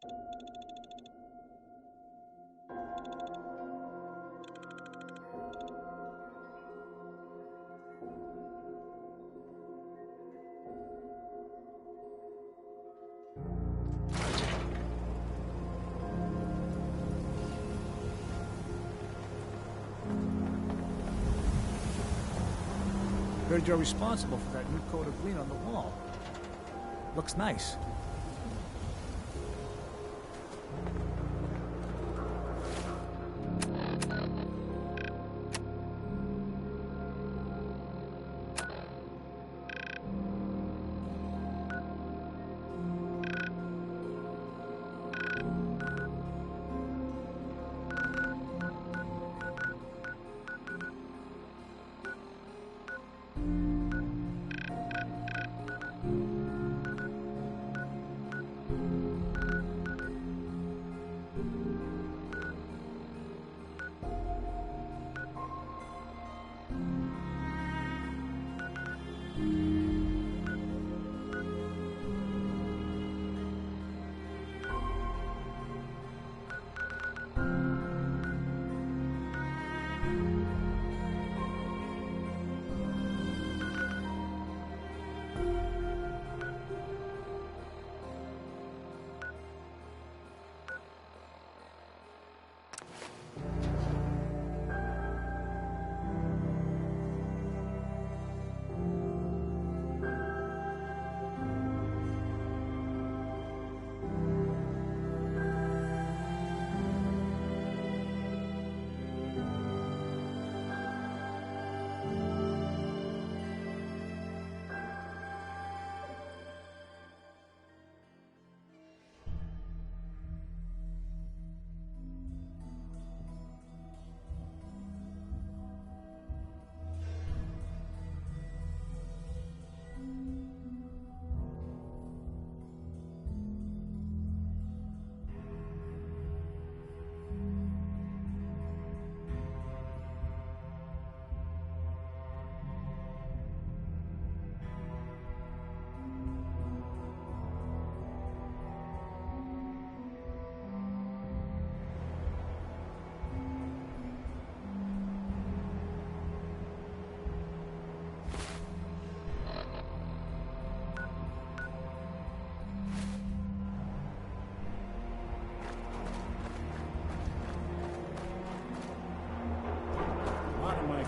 Heard you're responsible for that new coat of green on the wall. Looks nice.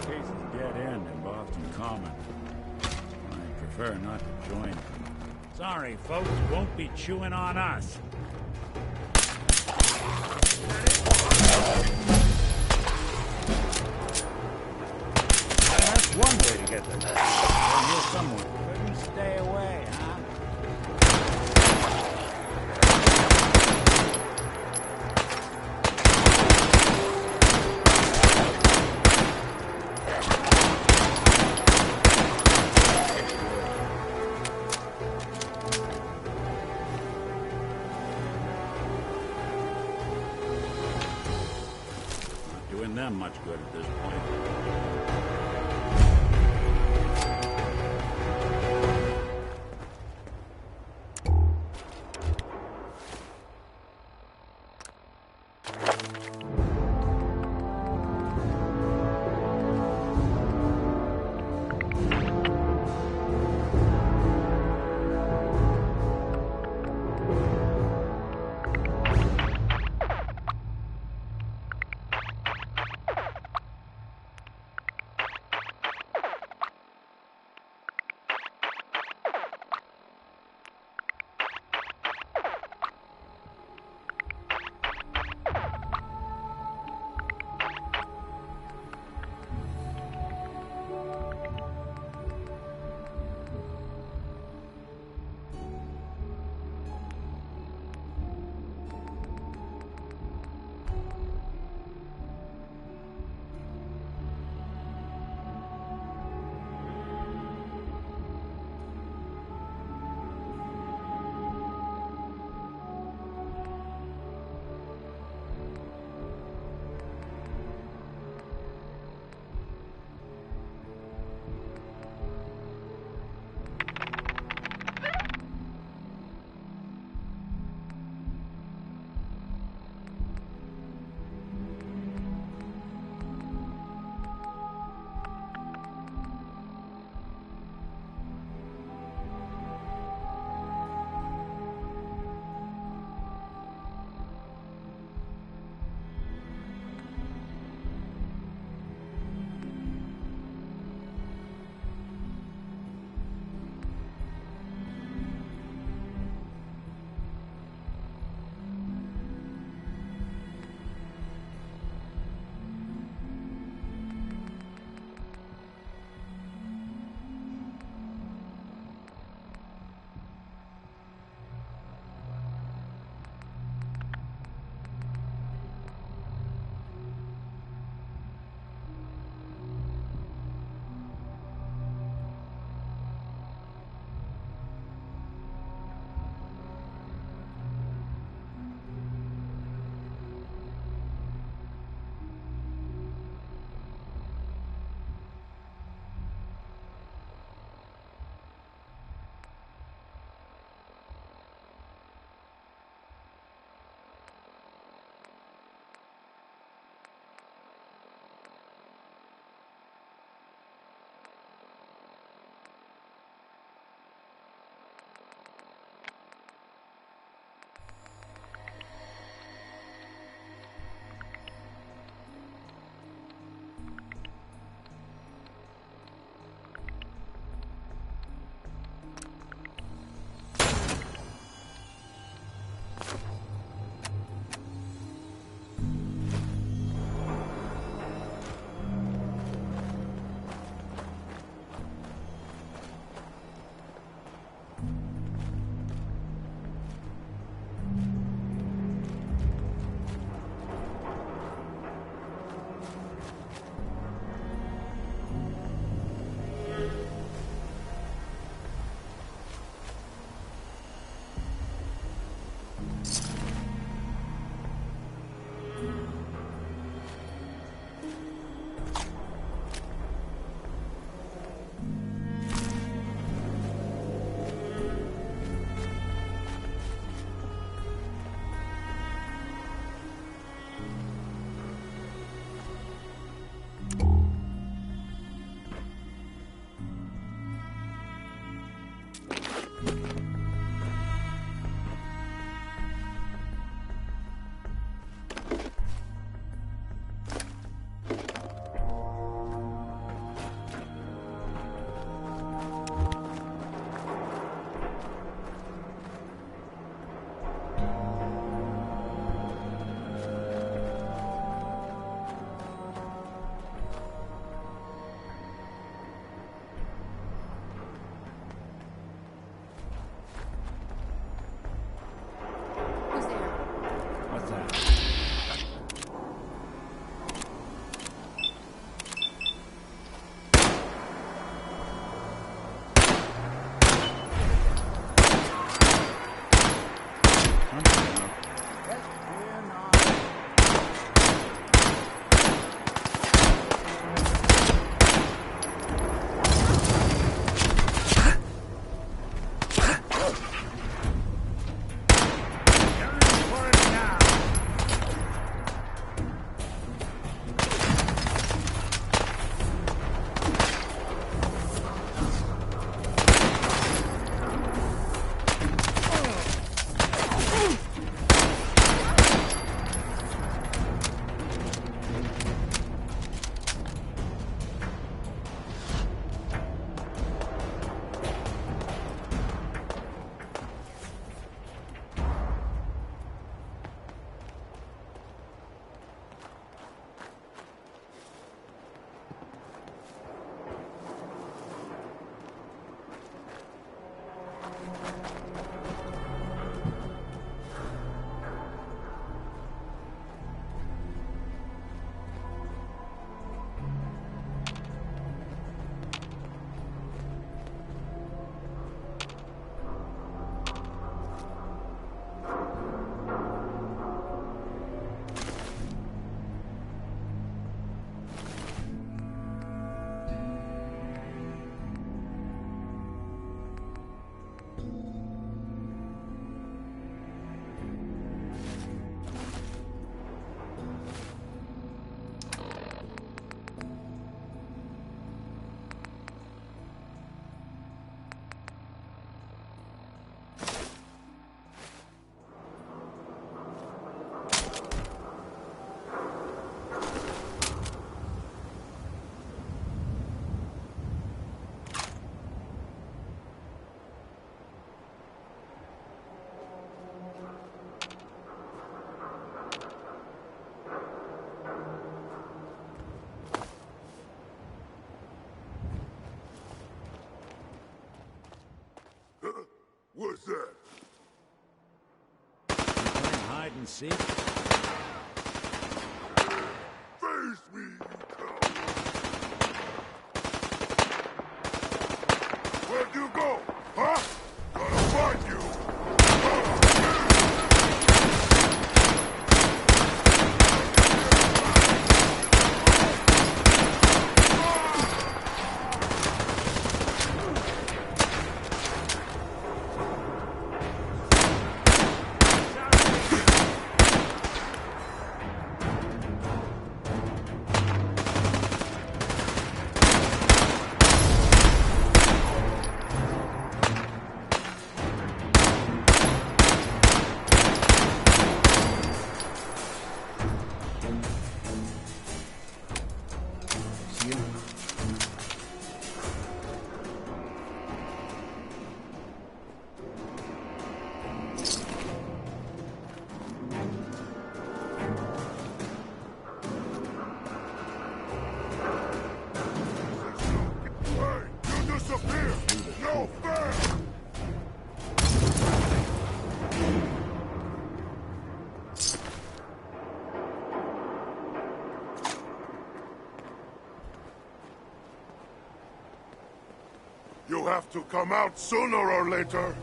Cases dead end in Boston Common. I prefer not to join them. Sorry, folks, won't be chewing on us. That's one way to get them. Here's someone. Couldn't stay away, huh? Them much good at this point. Who's there? What's that? What's that? You playing hide and seek? Face me, you coward! Where'd you go? Huh? Gonna find you! You have to come out sooner or later.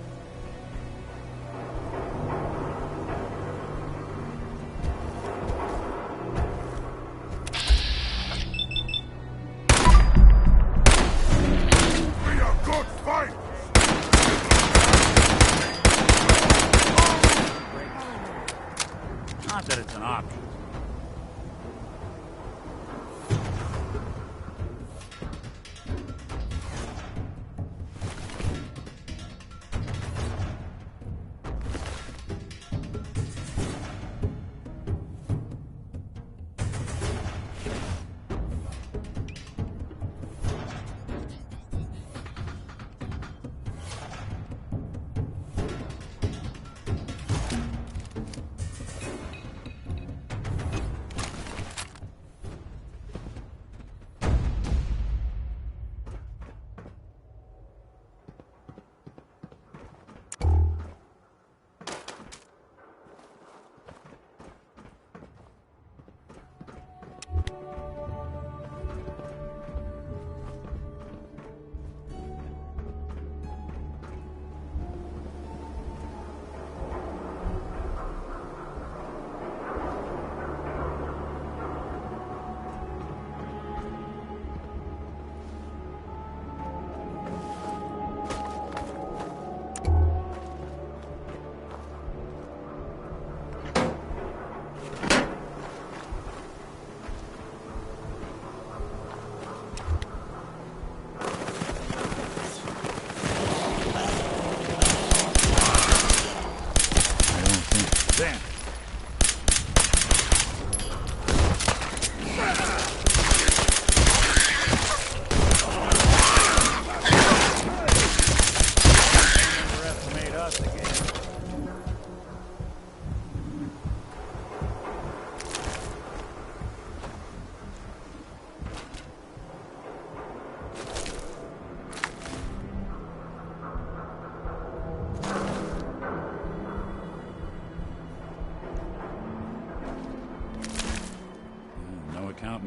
Be a good fight! Not that it's an option.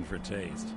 one for taste.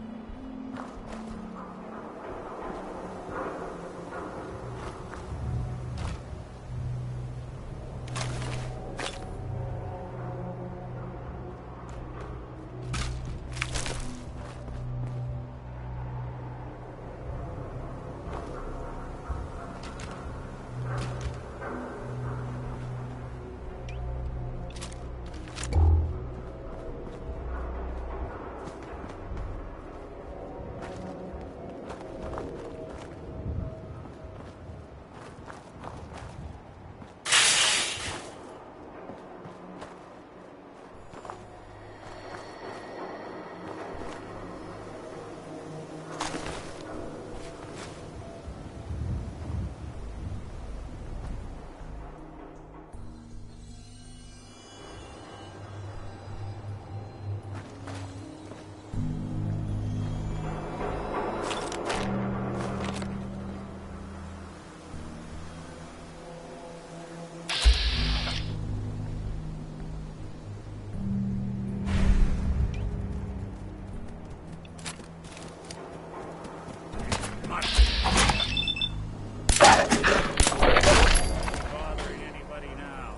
Bothering anybody now?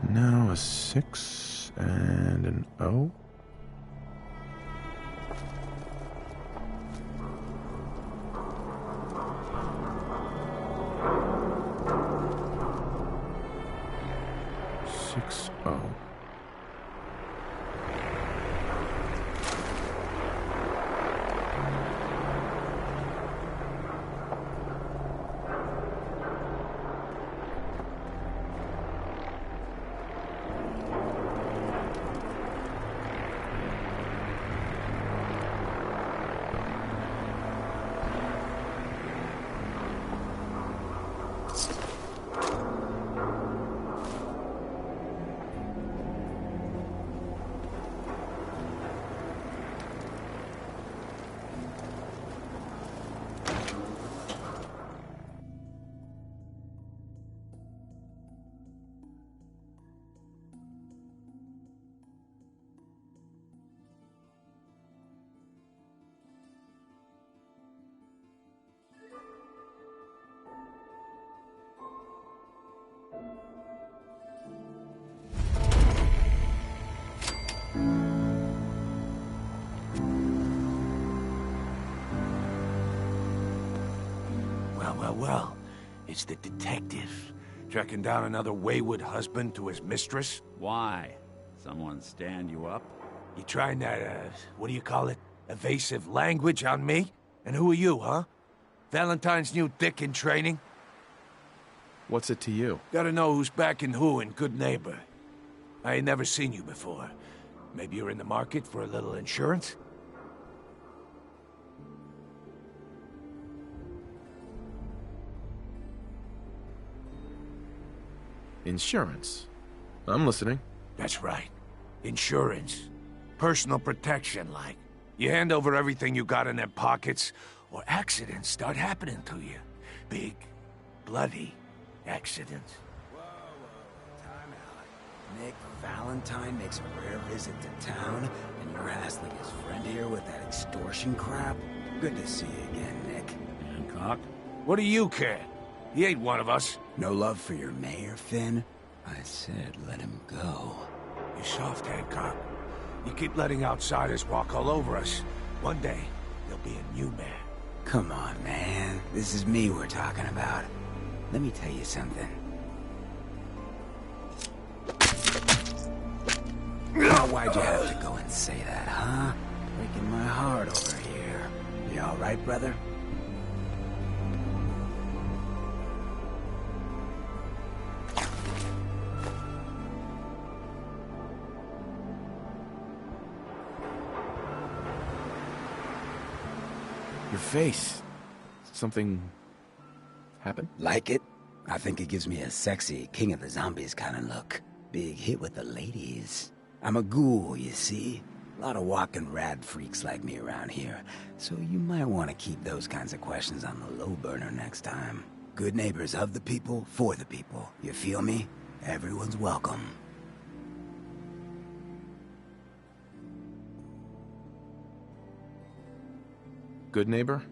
Now a 6 and an O. Six O. Well, it's the detective. Tracking down another wayward husband to his mistress? Why? Someone stand you up? You trying that, what do you call it? Evasive language on me? And who are you, huh? Valentine's new dick in training? What's it to you? Gotta know who's backing who in Good Neighbor. I ain't never seen you before. Maybe you're in the market for a little insurance? Insurance. I'm listening. That's right. Insurance. Personal protection, like. You hand over everything you got in them pockets, or accidents start happening to you. Big, bloody accidents. Whoa, time out. Nick Valentine makes a rare visit to town, and you're hassling his friend here with that extortion crap? Good to see you again, Nick. Hancock? What do you care? He ain't one of us. No love for your mayor, Finn? I said let him go. You soft, Hancock. You keep letting outsiders walk all over us. One day, there'll be a new man. Come on, man. This is me we're talking about. Let me tell you something. Now, why'd you have to go and say that, huh? Breaking my heart over here. You all right, brother? Your face. Something happened? Like it? I think it gives me a sexy King of the Zombies kind of look. Big hit with the ladies. I'm a ghoul, you see? A lot of walking rad freaks like me around here, so you might want to keep those kinds of questions on the low burner next time. Good neighbors of the people, for the people. You feel me? Everyone's welcome. Good neighbor?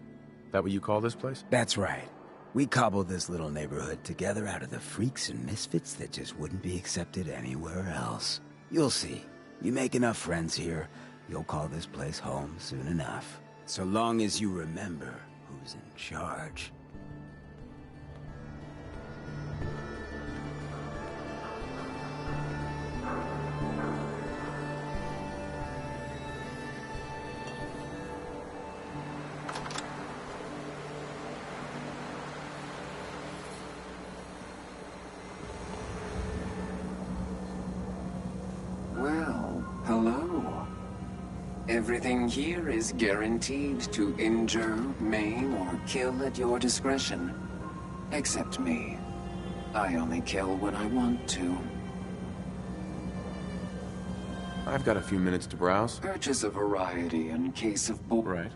That what you call this place? That's right. We cobbled this little neighborhood together out of the freaks and misfits that just wouldn't be accepted anywhere else. You'll see. You make enough friends here, you'll call this place home soon enough. So long as you remember who's in charge. Hello. Everything here is guaranteed to injure, maim, or kill at your discretion. Except me. I only kill when I want to. I've got a few minutes to browse. Purchase a variety in case of bull. Right.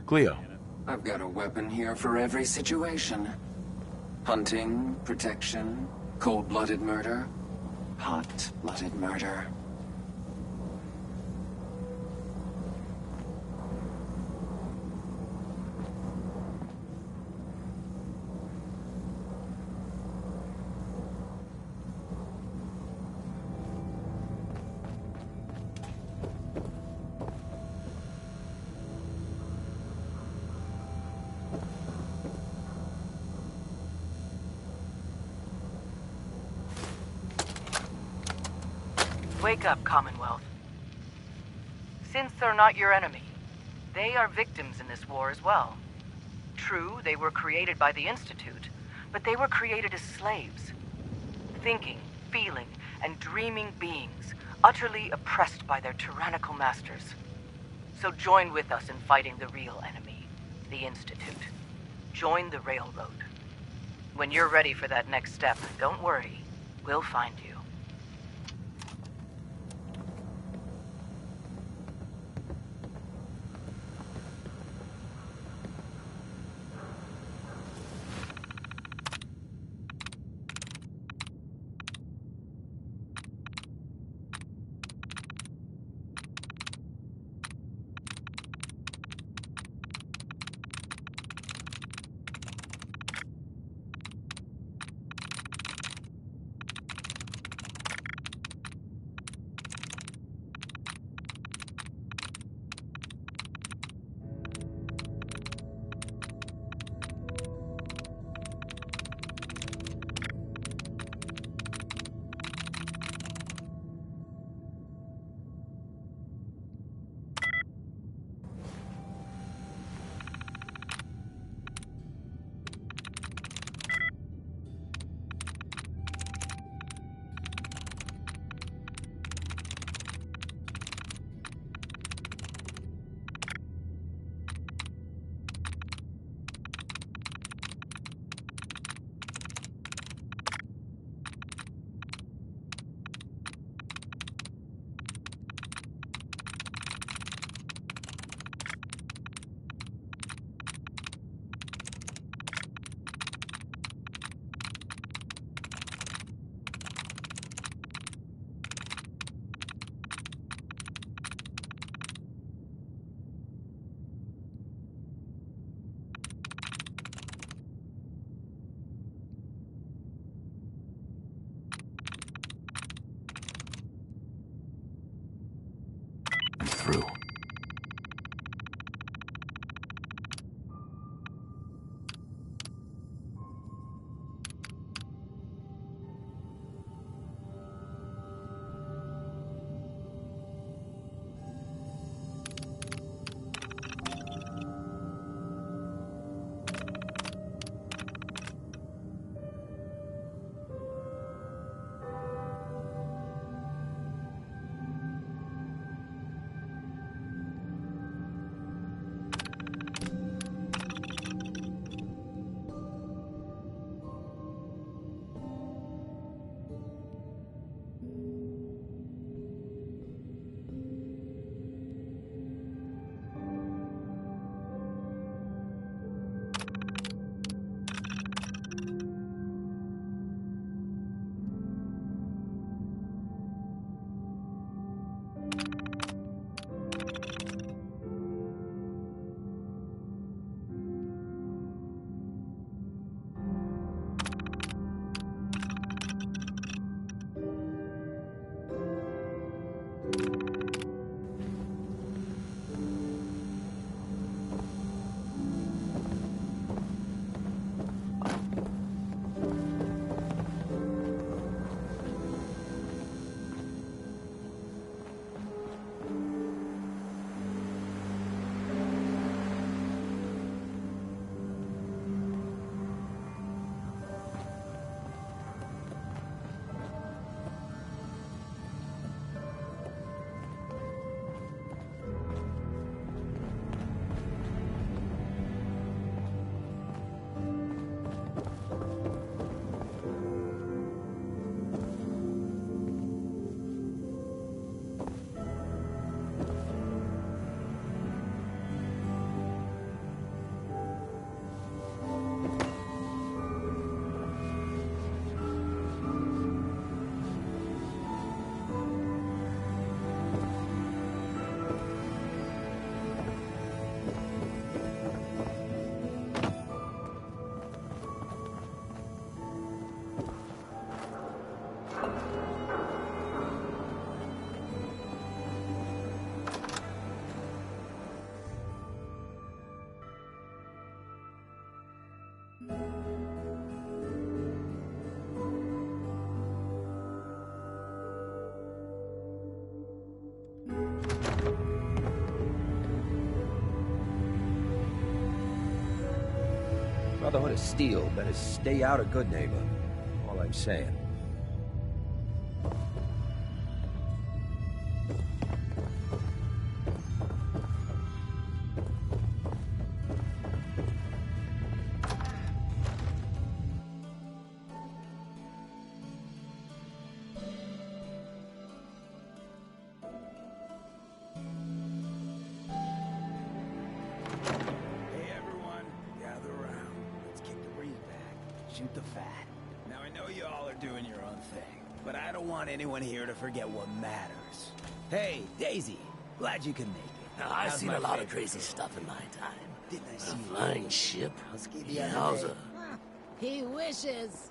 Cleo, I've got a weapon here for every situation. Hunting, protection, cold-blooded murder, hot-blooded murder. Wake up, Commonwealth. Since they're not your enemy, they are victims in this war as well. True, they were created by the Institute, but they were created as slaves. Thinking, feeling, and dreaming beings, utterly oppressed by their tyrannical masters. So join with us in fighting the real enemy, the Institute. Join the Railroad. When you're ready for that next step, don't worry, we'll find you. Brotherhood of Steel better stay out of Good Neighbor. All I'm saying. Shoot the fat. Now I know you all are doing your own thing, but I don't want anyone here to forget what matters. Hey, Daisy, glad you could make it. Now, I've seen a lot of crazy stuff in my time. Didn't I see A you? flying ship. Yowza. He wishes.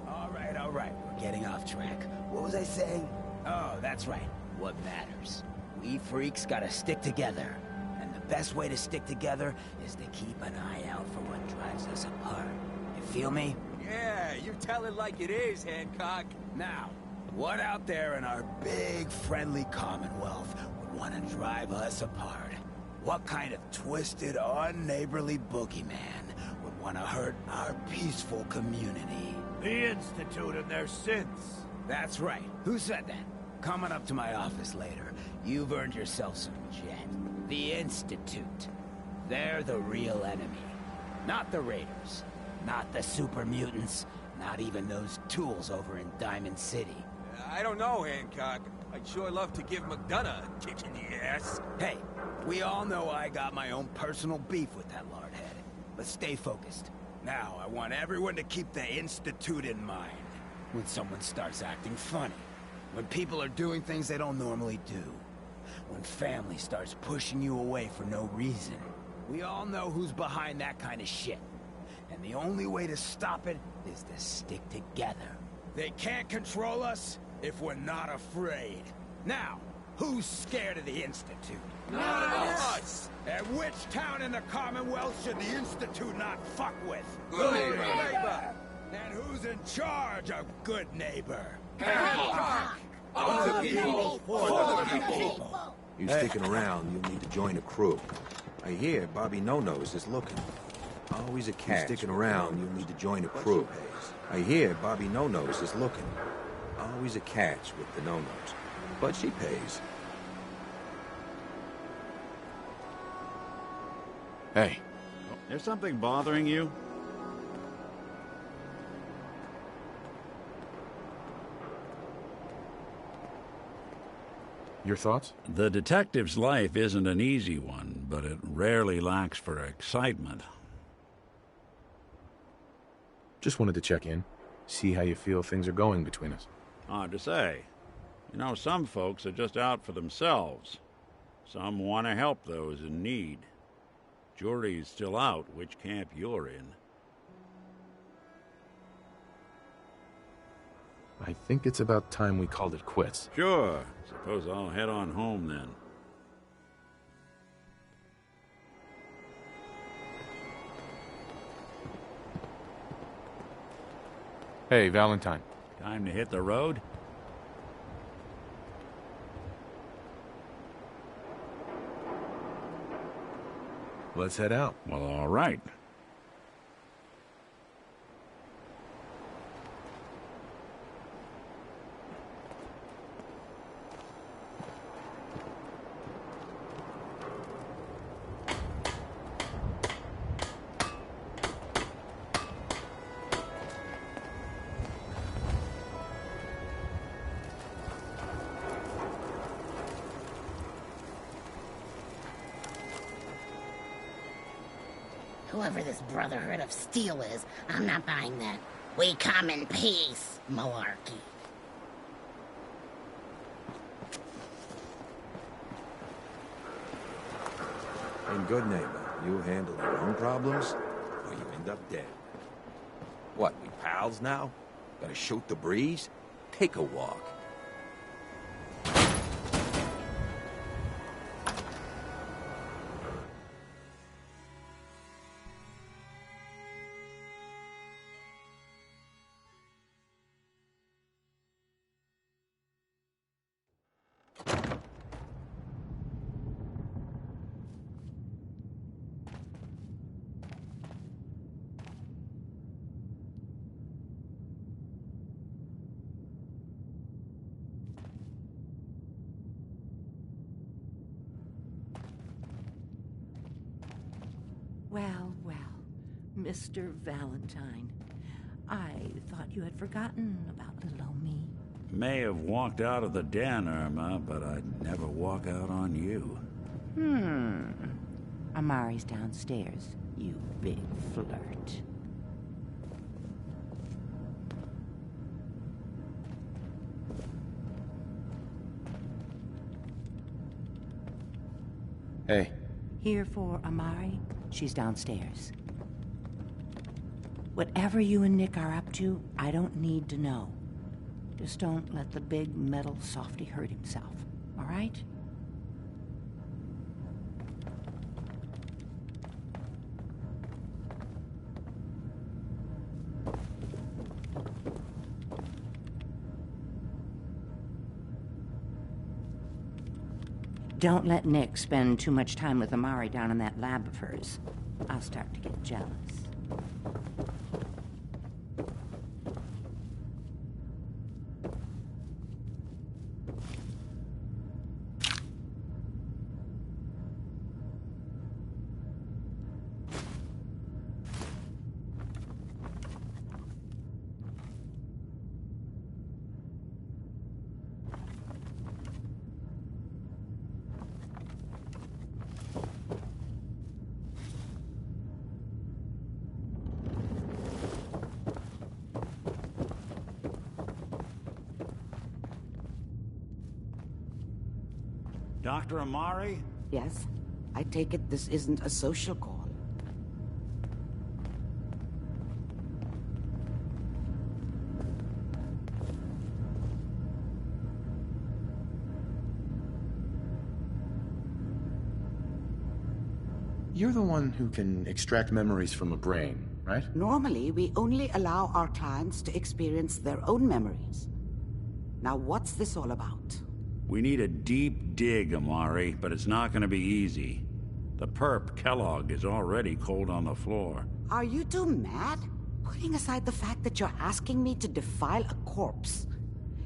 All right, we're getting off track. What was I saying? Oh, that's right. What matters. We freaks gotta stick together. And the best way to stick together is to keep an eye out for what drives us apart. You feel me? Yeah, you tell it like it is, Hancock. Now, what out there in our big, friendly Commonwealth would want to drive us apart? What kind of twisted, unneighborly boogeyman would want to hurt our peaceful community? The Institute and their sins. That's right. Who said that? Coming up to my office later, you've earned yourself some jet. The Institute. They're the real enemy. Not the Raiders. Not the super mutants. Not even those tools over in Diamond City. I don't know, Hancock. I'd sure love to give McDonough a kick in the ass. Hey, we all know I got my own personal beef with that lardhead. But stay focused. Now, I want everyone to keep the Institute in mind. When someone starts acting funny. When people are doing things they don't normally do. When family starts pushing you away for no reason. We all know who's behind that kind of shit. And the only way to stop it is to stick together. They can't control us if we're not afraid. Now, who's scared of the Institute? Not us! And which town in the Commonwealth should the Institute not fuck with? Good neighbor! And who's in charge of Good Neighbor? Hancock! Of the people, for the people. You sticking around, you'll need to join a crew. I hear Bobby No-Nose is looking. Always a catch. You sticking around, you'll need to join a crew. I hear Bobby No-Nose is looking. Always a catch with the No-Nose. But she pays. Hey. There's something bothering you? Your thoughts? The detective's life isn't an easy one, but it rarely lacks for excitement. Just wanted to check in. See how you feel things are going between us. Hard to say. You know, some folks are just out for themselves. Some want to help those in need. Jury's still out which camp you're in. I think it's about time we called it quits. Sure. Suppose I'll head on home then. Hey, Valentine. Time to hit the road? Let's head out. Well, all right. Whoever this Brotherhood of Steel is, I'm not buying that. We come in peace, malarkey. And Good Neighbor, you handle your own problems, or you end up dead. What, we pals now? Gotta shoot the breeze? Take a walk. Well, well, Mr. Valentine. I thought you had forgotten about little old me. May have walked out of the den, Irma, but I'd never walk out on you. Amari's downstairs, you big flirt. Hey. Here for Amari? She's downstairs. Whatever you and Nick are up to, I don't need to know. Just don't let the big metal softy hurt himself, all right? Don't let Nick spend too much time with Amari down in that lab of hers. I'll start to get jealous. Dr. Amari? Yes? I take it this isn't a social call. You're the one who can extract memories from a brain, right? Normally, we only allow our clients to experience their own memories. Now, what's this all about? We need a deep dig, Amari, but it's not gonna be easy. The perp, Kellogg, is already cold on the floor. Are you two mad? Putting aside the fact that you're asking me to defile a corpse,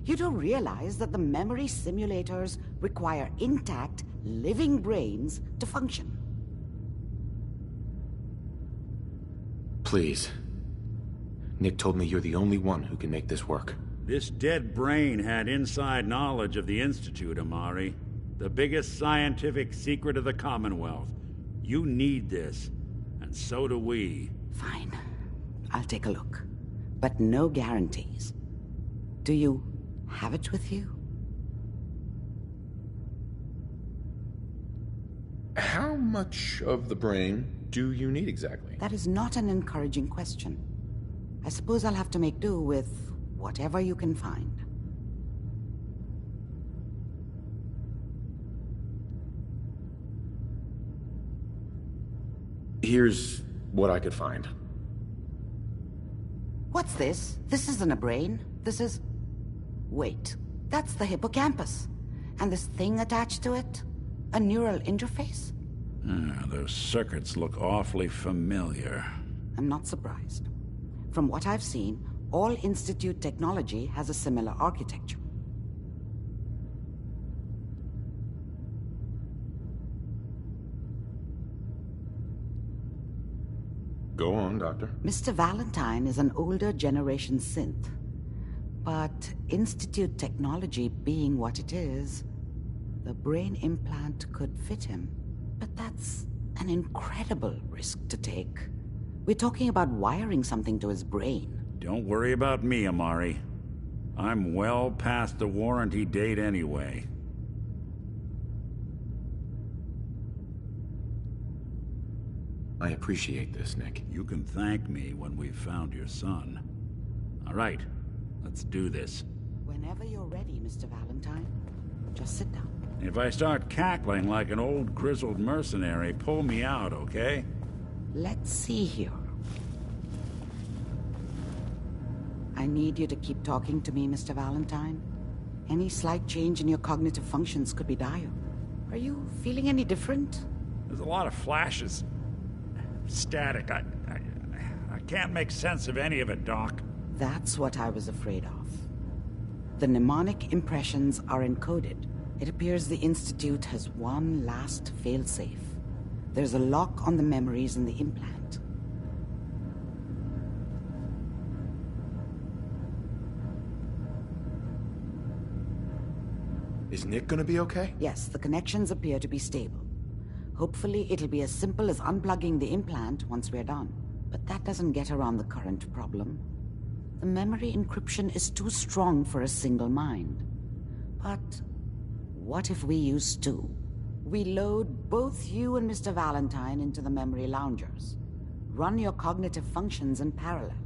you do realize that the memory simulators require intact, living brains to function. Please. Nick told me you're the only one who can make this work. This dead brain had inside knowledge of the Institute, Amari. The biggest scientific secret of the Commonwealth. You need this, and so do we. Fine. I'll take a look. But no guarantees. Do you have it with you? How much of the brain do you need exactly? That is not an encouraging question. I suppose I'll have to make do with whatever you can find. Here's what I could find. What's this? This isn't a brain. This is... Wait. That's the hippocampus. And this thing attached to it? A neural interface? Those circuits look awfully familiar. I'm not surprised. From what I've seen, all Institute technology has a similar architecture. Go on, Doctor. Mr. Valentine is an older generation synth. But Institute technology being what it is, the brain implant could fit him. But that's an incredible risk to take. We're talking about wiring something to his brain. Don't worry about me, Amari. I'm well past the warranty date anyway. I appreciate this, Nick. You can thank me when we've found your son. All right, let's do this. Whenever you're ready, Mr. Valentine. Just sit down. If I start cackling like an old grizzled mercenary, pull me out, okay? Let's see here. I need you to keep talking to me, Mr. Valentine. Any slight change in your cognitive functions could be dire. Are you feeling any different? There's a lot of flashes. Static. I can't make sense of any of it, Doc. That's what I was afraid of. The mnemonic impressions are encoded. It appears the Institute has one last failsafe. There's a lock on the memories in the implant. Is Nick gonna be okay? Yes, the connections appear to be stable. Hopefully, it'll be as simple as unplugging the implant once we're done. But that doesn't get around the current problem. The memory encryption is too strong for a single mind. But what if we use two? We load both you and Mr. Valentine into the memory loungers. Run your cognitive functions in parallel.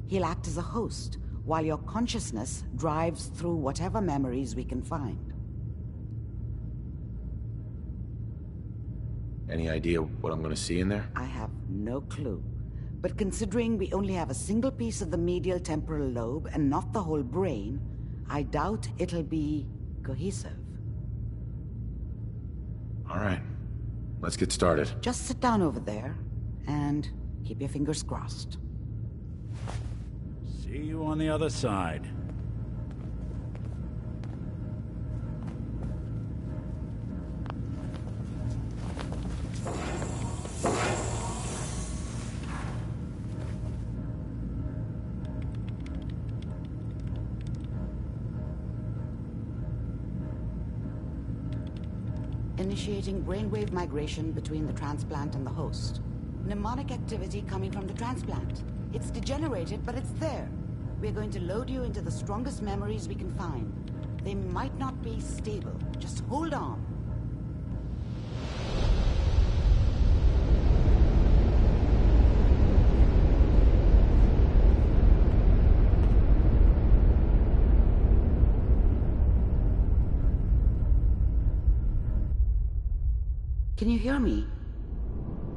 He'll act as a host, while your consciousness drives through whatever memories we can find. Any idea what I'm gonna see in there? I have no clue. But considering we only have a single piece of the medial temporal lobe and not the whole brain, I doubt it'll be cohesive. All right, let's get started. Just sit down over there and keep your fingers crossed. See you on the other side. Initiating brainwave migration between the transplant and the host. Mnemonic activity coming from the transplant. It's degenerated, but it's there. We're going to load you into the strongest memories we can find. They might not be stable. Just hold on. Can you hear me?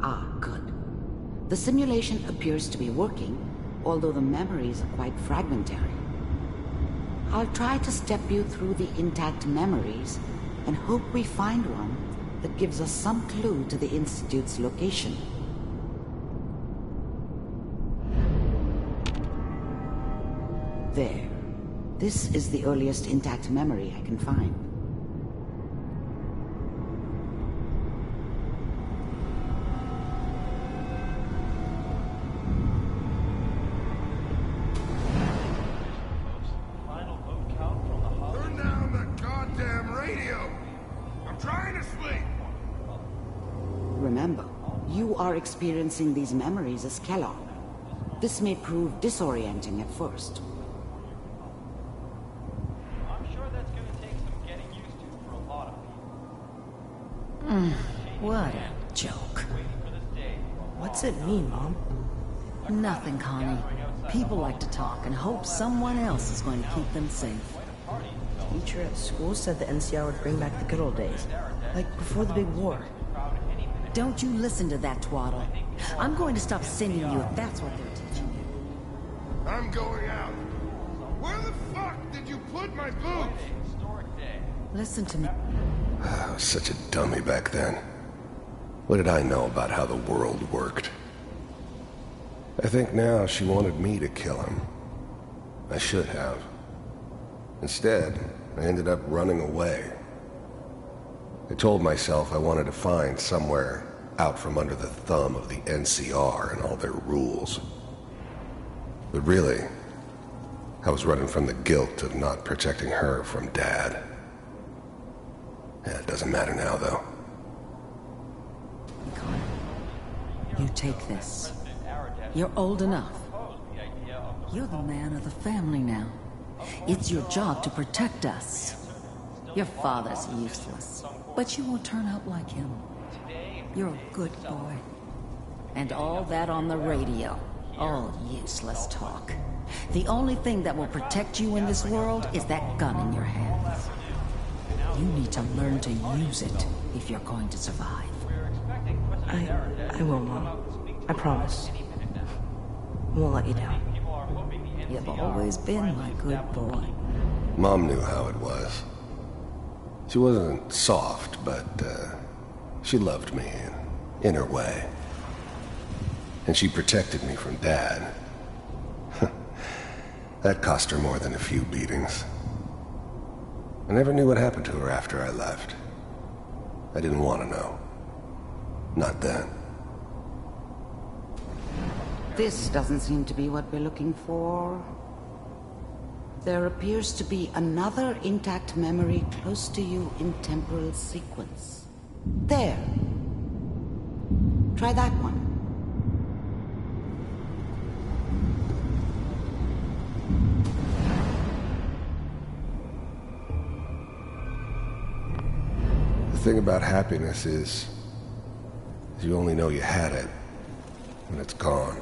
Ah, good. The simulation appears to be working, although the memories are quite fragmentary. I'll try to step you through the intact memories and hope we find one that gives us some clue to the Institute's location. There. This is the earliest intact memory I can find. Remember, you are experiencing these memories as Kellogg. This may prove disorienting at first. I'm sure that's going to take some getting used to for a lot of people. What a joke. What's it mean, Mom? Nothing, Connie. People like to talk and hope someone else is going to keep them safe. Teacher at school said the NCR would bring back the good old days, like before the big war. Don't you listen to that twaddle. I'm going to stop sending you if that's what they're teaching you. I'm going out. Where the fuck did you put my boots? Listen to me. I was such a dummy back then. What did I know about how the world worked? I think now she wanted me to kill him. I should have. Instead, I ended up running away. I told myself I wanted to find somewhere out from under the thumb of the NCR and all their rules. But really, I was running from the guilt of not protecting her from Dad. Yeah, it doesn't matter now, though. You take this. You're old enough. You're the man of the family now. It's your job to protect us. Your father's useless, but you won't turn out like him. You're a good boy. And all that on the radio, all useless talk. The only thing that will protect you in this world is that gun in your hands. You need to learn to use it if you're going to survive. I will, Mom. I promise. I won't let you down. You've always been my good boy. Mom knew how it was. She wasn't soft, but she loved me in her way. And she protected me from Dad. That cost her more than a few beatings. I never knew what happened to her after I left. I didn't want to know. Not then. This doesn't seem to be what we're looking for. There appears to be another intact memory close to you in temporal sequence. There. Try that one. The thing about happiness is you only know you had it when it's gone.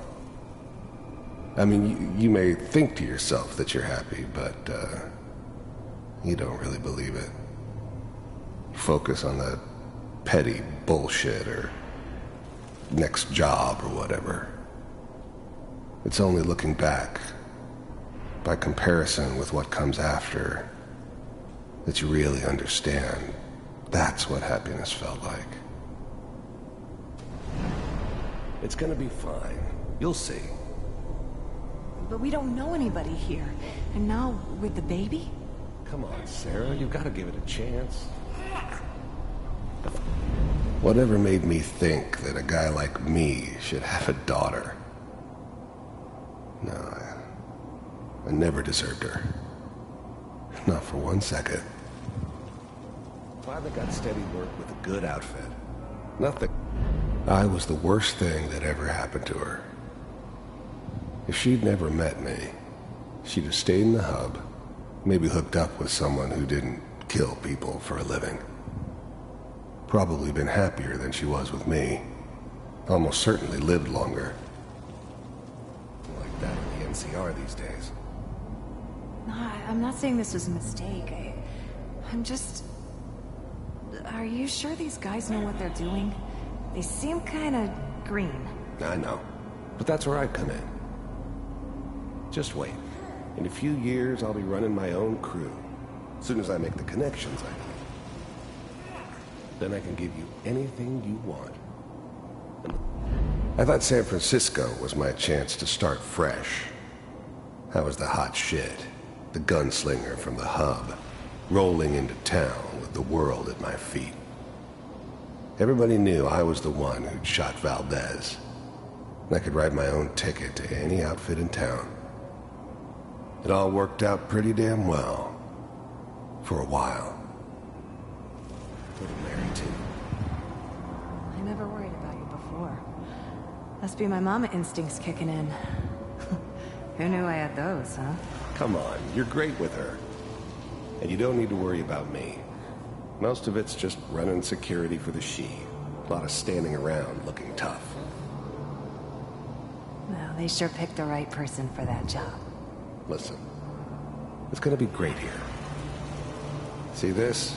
I mean, you may think to yourself that you're happy, but you don't really believe it. You focus on the petty bullshit or next job or whatever. It's only looking back, by comparison with what comes after, that you really understand. That's what happiness felt like. It's gonna be fine. You'll see. But we don't know anybody here. And now, with the baby? Come on, Sarah. You've got to give it a chance. Whatever made me think that a guy like me should have a daughter? No, I never deserved her. Not for 1 second. Finally got steady work with a good outfit. Nothing. I was the worst thing that ever happened to her. If she'd never met me, she'd have stayed in the hub, maybe hooked up with someone who didn't kill people for a living. Probably been happier than she was with me. Almost certainly lived longer. Like that in the NCR these days. No, I'm not saying this was a mistake. I'm just... Are you sure these guys know what they're doing? They seem kinda green. I know. But that's where I come in. Just wait. In a few years, I'll be running my own crew. As soon as I make the connections I need. Then I can give you anything you want. I thought San Francisco was my chance to start fresh. I was the hot shit. The gunslinger from the hub. Rolling into town with the world at my feet. Everybody knew I was the one who'd shot Valdez. And I could write my own ticket to any outfit in town. It all worked out pretty damn well. For a while. Little Mary, too. I never worried about you before. Must be my mama instincts kicking in. Who knew I had those, huh? Come on, you're great with her. And you don't need to worry about me. Most of it's just running security for the she. A lot of standing around looking tough. Well, they sure picked the right person for that job. Listen, it's gonna be great here. See this?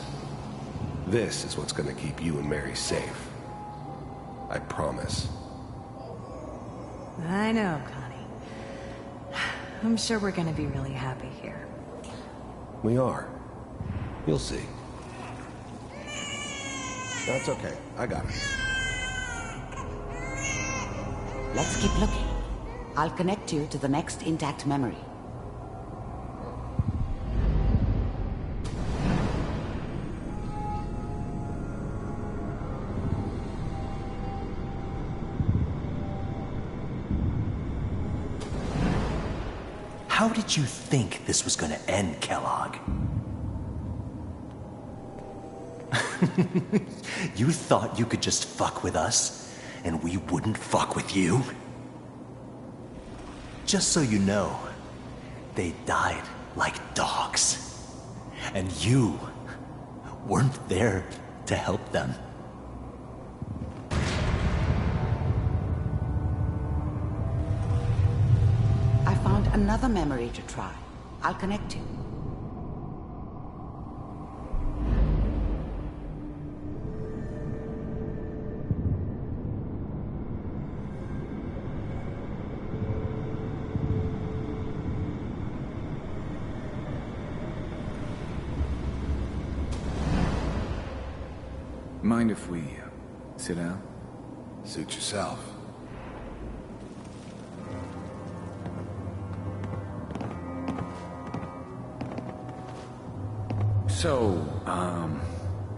This is what's gonna keep you and Mary safe. I promise. I know, Connie. I'm sure we're gonna be really happy here. We are. You'll see. That's okay. I got it. Let's keep looking. I'll connect you to the next intact memory. How did you think this was gonna end, Kellogg? You thought you could just fuck with us, and we wouldn't fuck with you? Just so you know, they died like dogs. And you weren't there to help them. I found another memory to try. I'll connect you. Mind if we sit down? Suit yourself. So,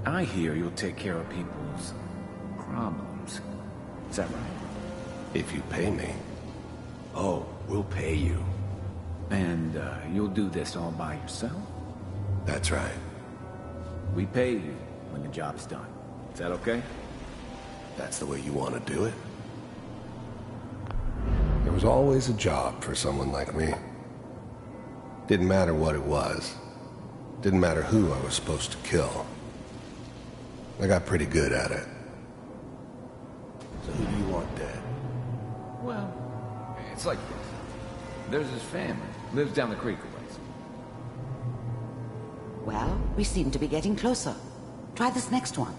I hear you'll take care of people's problems. Is that right? If you pay me. Oh, we'll pay you. And you'll do this all by yourself? That's right. We pay you when the job's done. Is that okay? That's the way you want to do it? There was always a job for someone like me. Didn't matter what it was. Didn't matter who I was supposed to kill. I got pretty good at it. So who do you want dead? Well, it's like this. There's his family. Lives down the creek a ways. Well, we seem to be getting closer. Try this next one.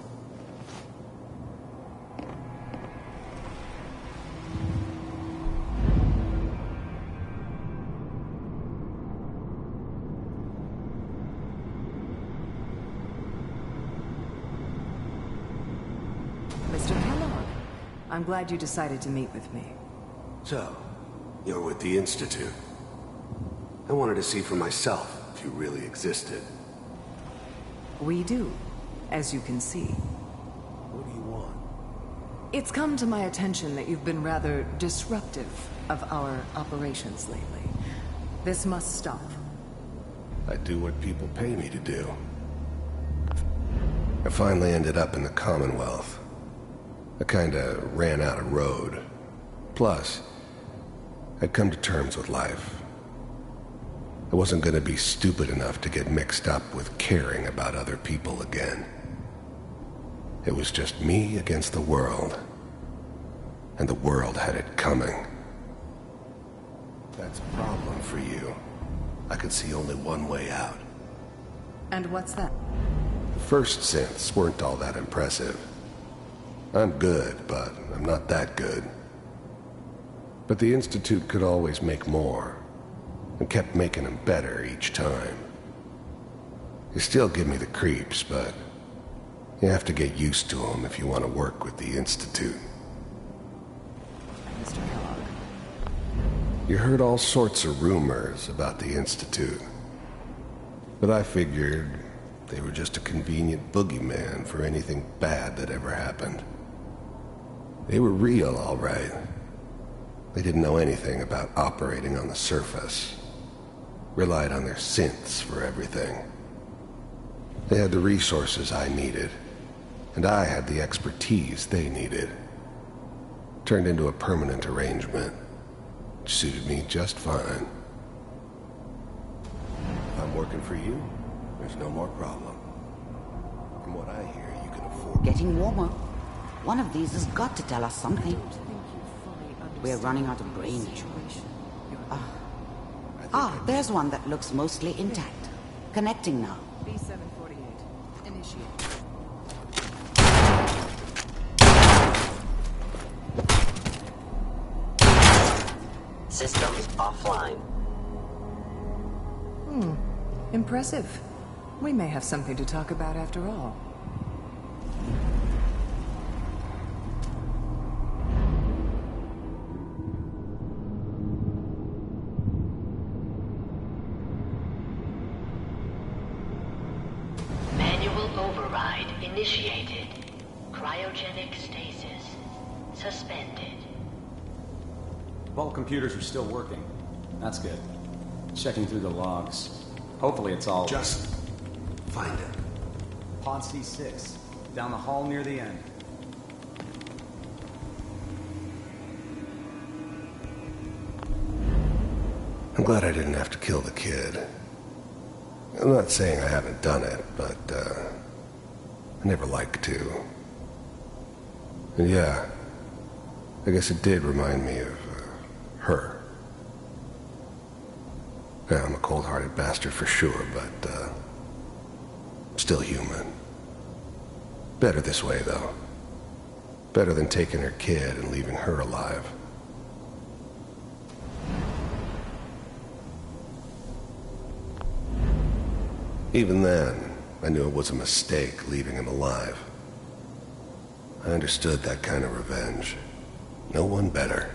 Mr. Kellogg, I'm glad you decided to meet with me. So, you're with the Institute. I wanted to see for myself if you really existed. We do, as you can see. What do you want? It's come to my attention that you've been rather disruptive of our operations lately. This must stop. I do what people pay me to do. I finally ended up in the Commonwealth. I kinda ran out of road. Plus, I'd come to terms with life. I wasn't gonna be stupid enough to get mixed up with caring about other people again. It was just me against the world. And the world had it coming. That's a problem for you. I could see only one way out. And what's that? The first synths weren't all that impressive. I'm good, but I'm not that good. But the Institute could always make more, and kept making them better each time. They still give me the creeps, but you have to get used to them if you want to work with the Institute. Mr. Kellogg. You heard all sorts of rumors about the Institute, but I figured they were just a convenient boogeyman for anything bad that ever happened. They were real, all right. They didn't know anything about operating on the surface. Relied on their synths for everything. They had the resources I needed, and I had the expertise they needed. Turned into a permanent arrangement, which suited me just fine. If I'm working for you, there's no more problem. From what I hear, you can afford... Getting warmer. One of these has got to tell us something. We're running out of brain. There's one that looks mostly intact. Connecting now. B748. Initiate. Systems offline. Impressive. We may have something to talk about after all. Initiated. Cryogenic stasis. Suspended. Vault computers are still working. That's good. Checking through the logs. Hopefully it's all... Just find it. Pod C6. Down the hall near the end. I'm glad I didn't have to kill the kid. I'm not saying I haven't done it, but, I never liked to. And yeah, I guess it did remind me of, her. Yeah, I'm a cold-hearted bastard for sure, but, still human. Better this way, though. Better than taking her kid and leaving her alive. Even then, I knew it was a mistake leaving him alive. I understood that kind of revenge. No one better.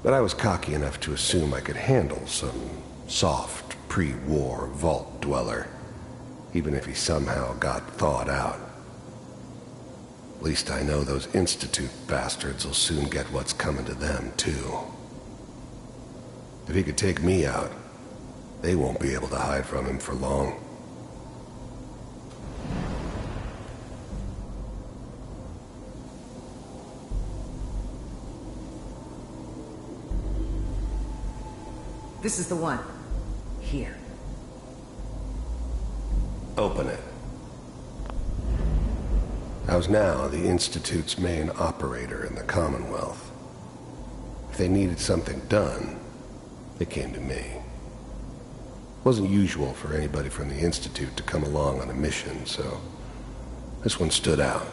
But I was cocky enough to assume I could handle some soft, pre-war vault dweller, even if he somehow got thawed out. At least I know those Institute bastards will soon get what's coming to them, too. If he could take me out, they won't be able to hide from him for long. This is the one. Here. Open it. I was now the Institute's main operator in the Commonwealth. If they needed something done, they came to me. It wasn't usual for anybody from the Institute to come along on a mission, so this one stood out.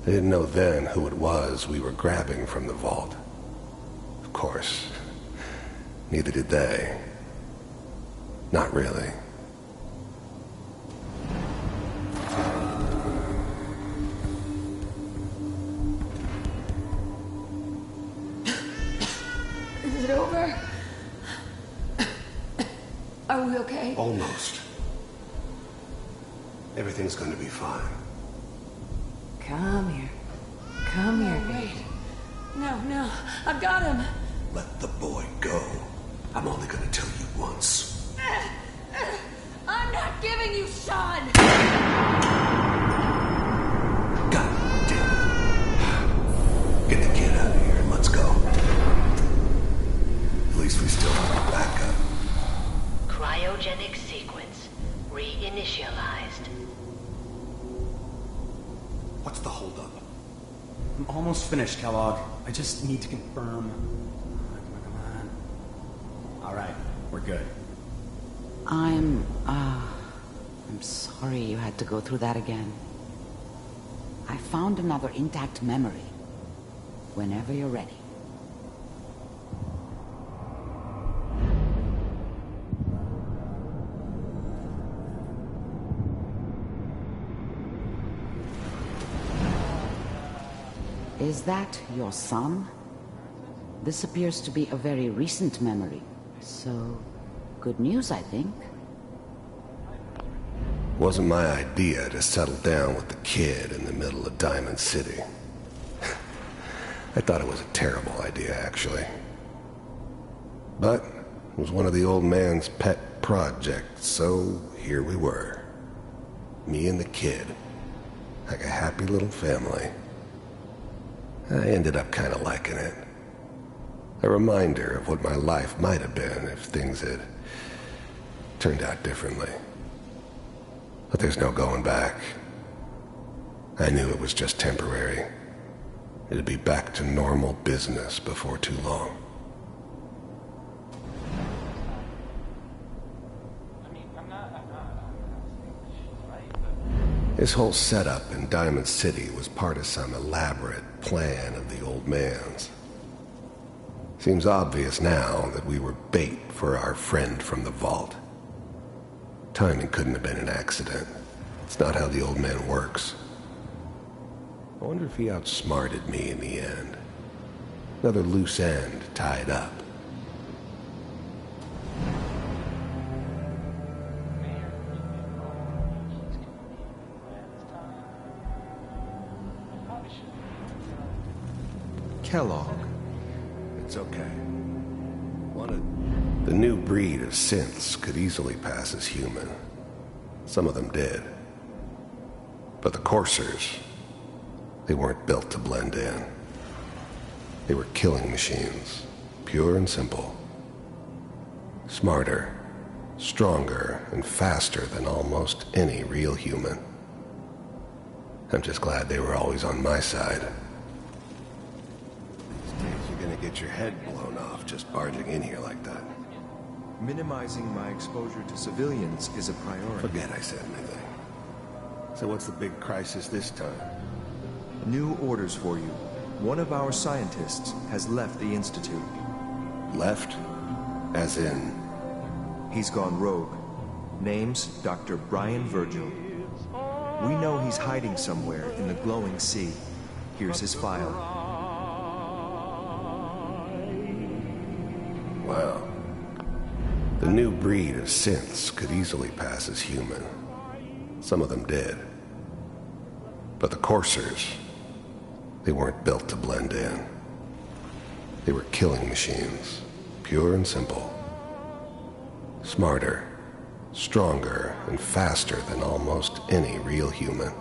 They didn't know then who it was we were grabbing from the vault. Of course, neither did they. Not really. Is it over? Are we okay? Almost. Everything's going to be fine. Come here. Come here, wait. babe. No, I've got him. Let the boy go. I'm only going to tell you once. I'm not giving you Sean! God damn it. Get the kid out of here and let's go. At least we still have a backup. Cryogenic sequence reinitialized. What's the holdup? I'm almost finished, Kellogg. I just need to confirm. Come on. All right, we're good. I'm sorry you had to go through that again. I found another intact memory. Whenever you're ready. Is that your son? This appears to be a very recent memory. So, good news, I think. Wasn't my idea to settle down with the kid in the middle of Diamond City. I thought it was a terrible idea, actually. But it was one of the old man's pet projects, so here we were. Me and the kid. Like a happy little family. I ended up kind of liking it. A reminder of what my life might have been if things had turned out differently. But there's no going back. I knew it was just temporary. It'd be back to normal business before too long. This whole setup in Diamond City was part of some elaborate plan of the old man's. Seems obvious now that we were bait for our friend from the vault. Timing couldn't have been an accident. It's not how the old man works. I wonder if he outsmarted me in the end. Another loose end tied up. Kellogg. It's okay. The new breed of synths could easily pass as human. Some of them did. But the coursers, they weren't built to blend in. They were killing machines, pure and simple. Smarter, stronger, and faster than almost any real human. I'm just glad they were always on my side. You're gonna get your head blown off just barging in here like that. Minimizing my exposure to civilians is a priority. Forget I said anything. So what's the big crisis this time? New orders for you. One of our scientists has left the Institute. Left? As in? He's gone rogue. Name's Dr. Brian Virgil. We know he's hiding somewhere in the glowing sea. Here's his file. Wow. The new breed of synths could easily pass as human. Some of them did. But the coursers, they weren't built to blend in. They were killing machines, pure and simple. Smarter, stronger, and faster than almost any real human.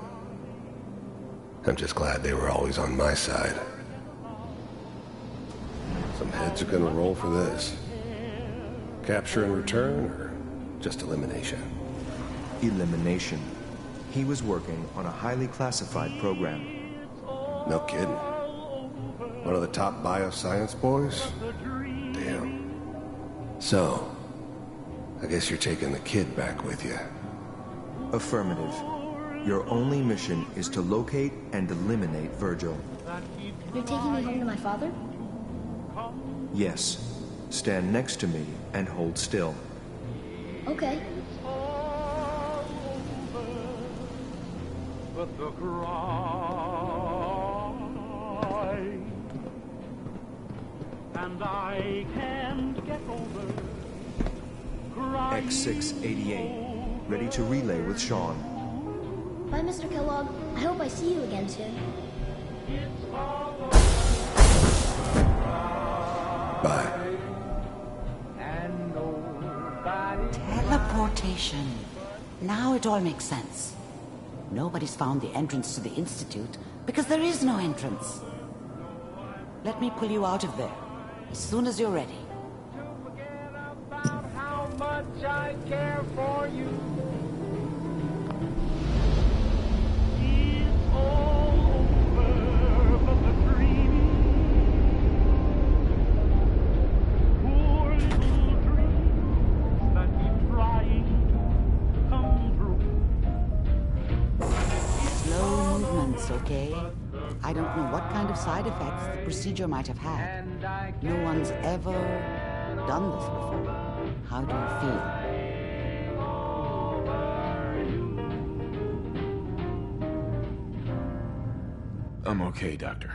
I'm just glad they were always on my side. Some heads are gonna roll for this. Capture and return, or just elimination? Elimination. He was working on a highly classified program. No kidding. One of the top bioscience boys? Damn. So, I guess you're taking the kid back with you. Affirmative. Your only mission is to locate and eliminate Virgil. You're taking me home to my father? Yes. Stand next to me and hold still. Okay. But the cry, and I can't get over crying. X688, ready to relay with Sean. Bye, Mr. Kellogg. I hope I see you again soon. Bye. Teleportation. Now it all makes sense. Nobody's found the entrance to the Institute because there is no entrance. Let me pull you out of there as soon as you're ready. How much I care for you. It's all over but the dream. Poor little dreams that keep trying to come true. Slow movements, okay? I don't know what kind of side effects the procedure might have had. No one's ever done this before. How do you feel? I'm okay, Doctor.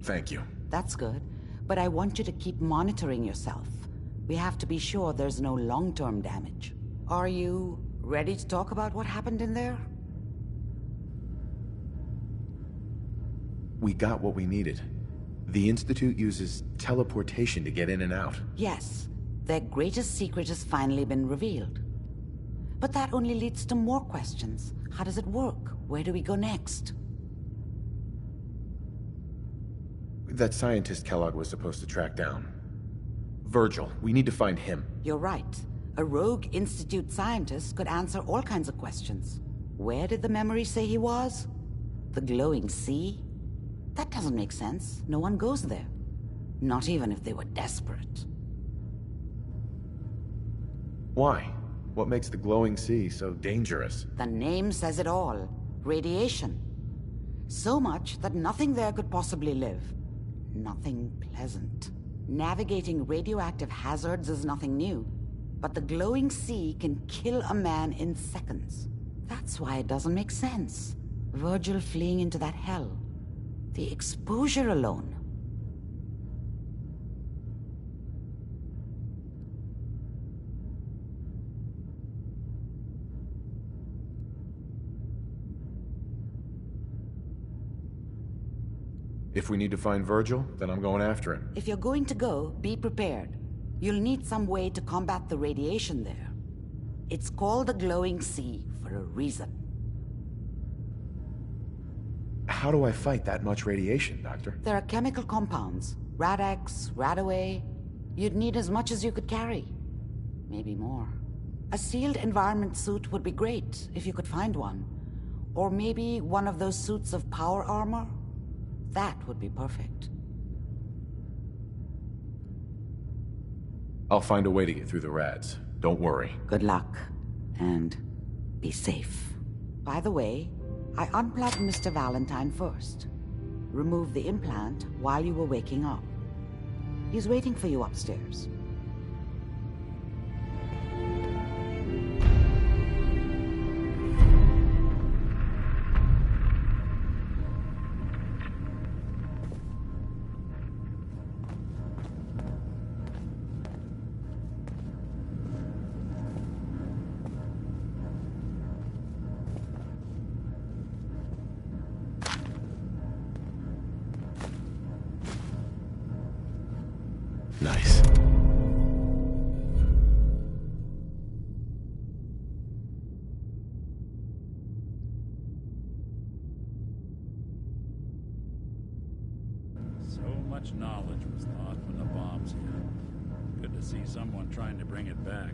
Thank you. That's good, but I want you to keep monitoring yourself. We have to be sure there's no long-term damage. Are you ready to talk about what happened in there? We got what we needed. The Institute uses teleportation to get in and out. Yes, their greatest secret has finally been revealed. But that only leads to more questions. How does it work? Where do we go next? That scientist Kellogg was supposed to track down. Virgil, we need to find him. You're right. A rogue Institute scientist could answer all kinds of questions. Where did the memory say he was? The glowing sea? That doesn't make sense. No one goes there. Not even if they were desperate. Why? What makes the glowing sea so dangerous? The name says it all. Radiation. So much that nothing there could possibly live. Nothing pleasant. Navigating radioactive hazards is nothing new. But the glowing sea can kill a man in seconds. That's why it doesn't make sense. Virgil fleeing into that hell. The exposure alone. If we need to find Virgil, then I'm going after him. If you're going to go, be prepared. You'll need some way to combat the radiation there. It's called the glowing sea for a reason. How do I fight that much radiation, Doctor? There are chemical compounds. Rad-X, Radaway. You'd need as much as you could carry. Maybe more. A sealed environment suit would be great, if you could find one. Or maybe one of those suits of power armor? That would be perfect. I'll find a way to get through the rads. Don't worry. Good luck. And be safe. By the way, I unplugged Mr. Valentine first. Removed the implant while you were waking up. He's waiting for you upstairs. Nice. So much knowledge was lost when the bombs hit. Good to see someone trying to bring it back.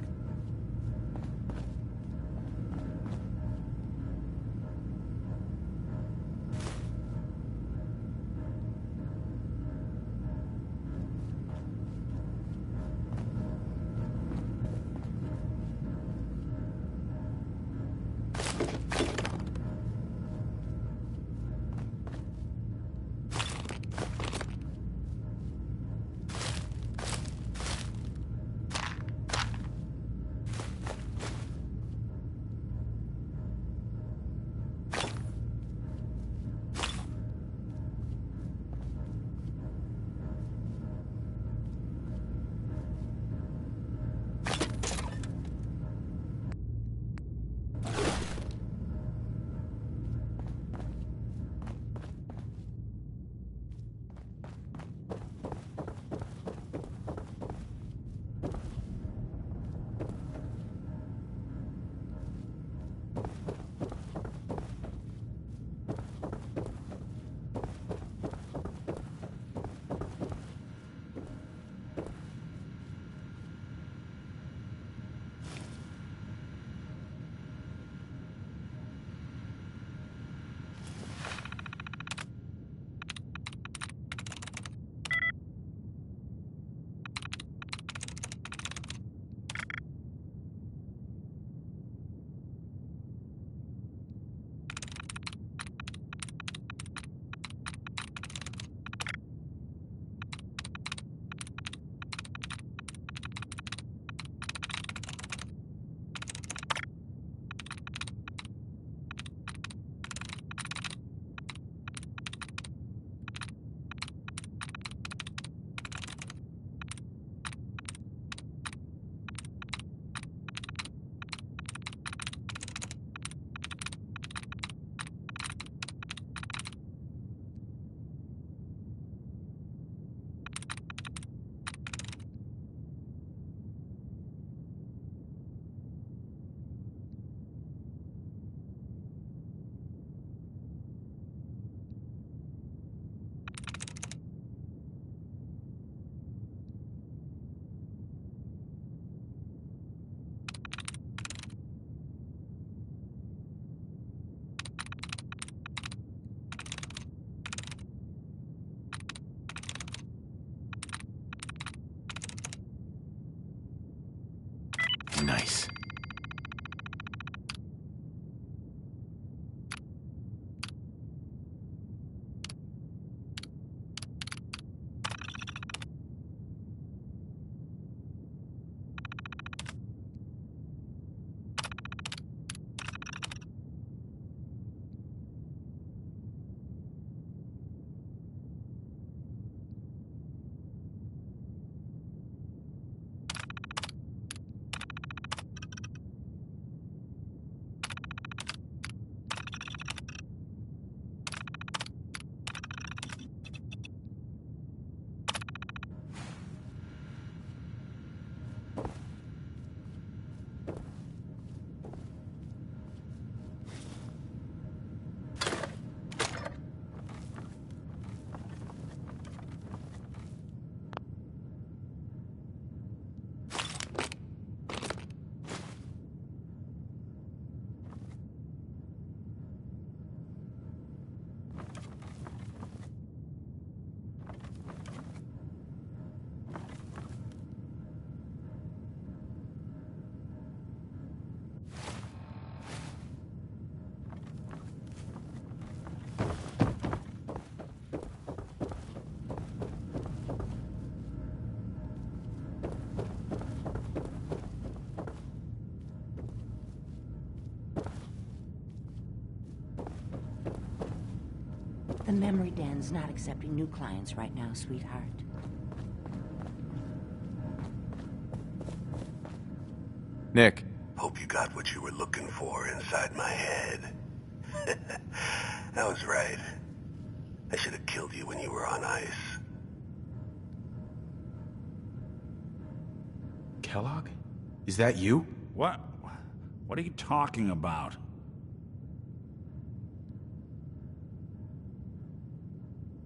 Nice. The memory den's not accepting new clients right now, sweetheart. Nick. Hope you got what you were looking for inside my head. I was right. I should have killed you when you were on ice. Kellogg? Is that you? What? What are you talking about?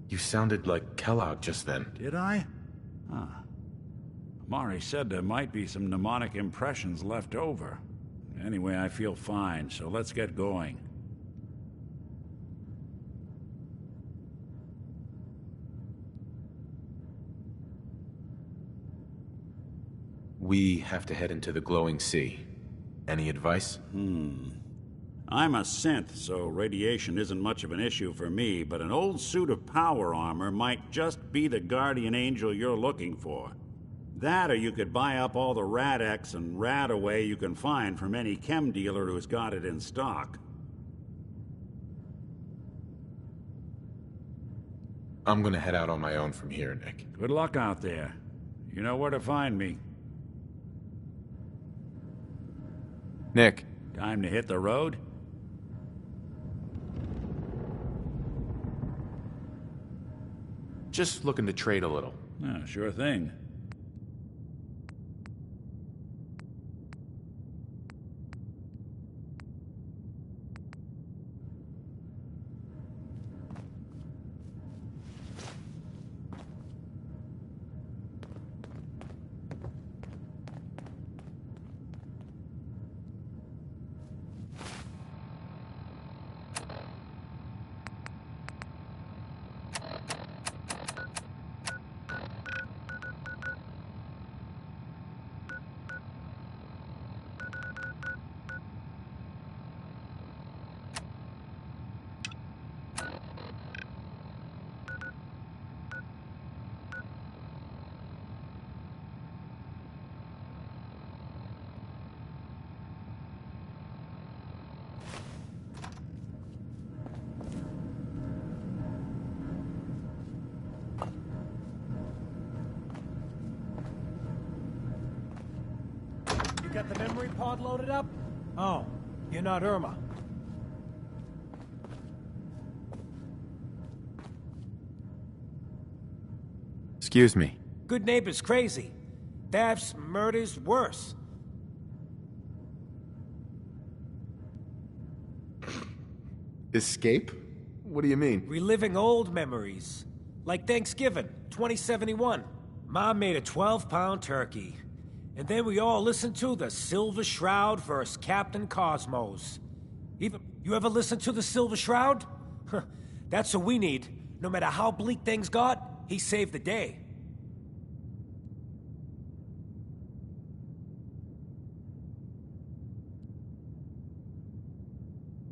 You sounded like Kellogg just then. Did I? Huh. Mari said there might be some mnemonic impressions left over. Anyway, I feel fine, so let's get going. We have to head into the glowing sea. Any advice? I'm a synth, so radiation isn't much of an issue for me, but an old suit of power armor might just be the guardian angel you're looking for. That, or you could buy up all the Rad-X and Rad-Away you can find from any chem dealer who's got it in stock. I'm gonna head out on my own from here, Nick. Good luck out there. You know where to find me. Nick. Time to hit the road? Just looking to trade a little. Yeah, sure thing. You got the memory pod loaded up? Oh, you're not Irma. Excuse me. Good neighbor's crazy. Thefts, murders, worse. Escape? What do you mean? Reliving old memories. Like Thanksgiving, 2071. Mom made a 12-pound turkey. And then we all listened to the Silver Shroud vs. Captain Cosmos. You ever listen to the Silver Shroud? That's what we need. No matter how bleak things got, he saved the day.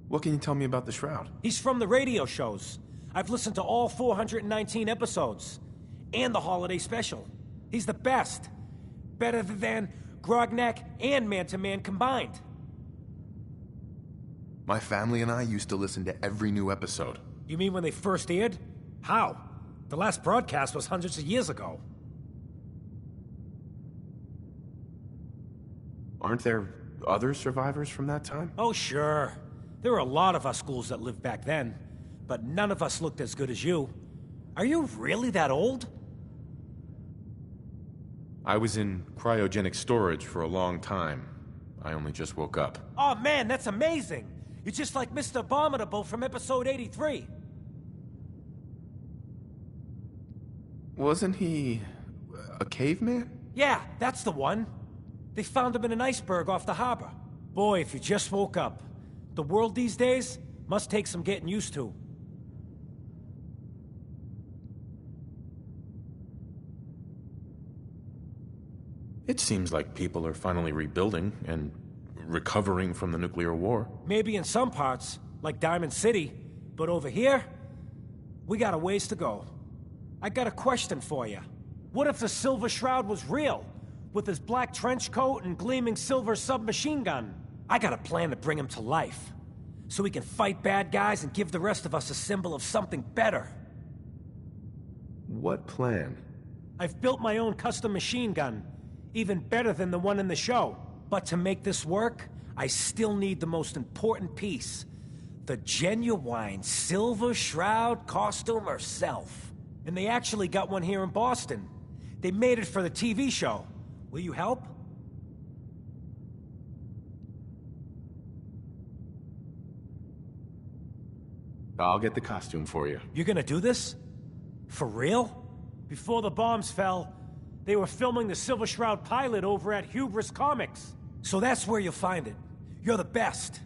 What can you tell me about the Shroud? He's from the radio shows. I've listened to all 419 episodes. And the holiday special. He's the best. Better than Grognak and Man-to-Man combined. My family and I used to listen to every new episode. You mean when they first aired? How? The last broadcast was hundreds of years ago. Aren't there other survivors from that time? Oh, sure. There were a lot of us ghouls that lived back then. But none of us looked as good as you. Are you really that old? I was in cryogenic storage for a long time. I only just woke up. Oh man, that's amazing! You're just like Mr. Abominable from episode 83. Wasn't he a caveman? Yeah, that's the one. They found him in an iceberg off the harbor. Boy, if you just woke up. The world these days must take some getting used to. It seems like people are finally rebuilding and recovering from the nuclear war. Maybe in some parts, like Diamond City, but over here, we got a ways to go. I got a question for you. What if the Silver Shroud was real, with his black trench coat and gleaming silver submachine gun? I got a plan to bring him to life, so we can fight bad guys and give the rest of us a symbol of something better. What plan? I've built my own custom machine gun. Even better than the one in the show. But to make this work, I still need the most important piece. The genuine Silver Shroud costume herself. And they actually got one here in Boston. They made it for the TV show. Will you help? I'll get the costume for you. You're gonna do this? For real? Before the bombs fell, they were filming the Silver Shroud pilot over at Hubris Comics. So that's where you'll find it. You're the best.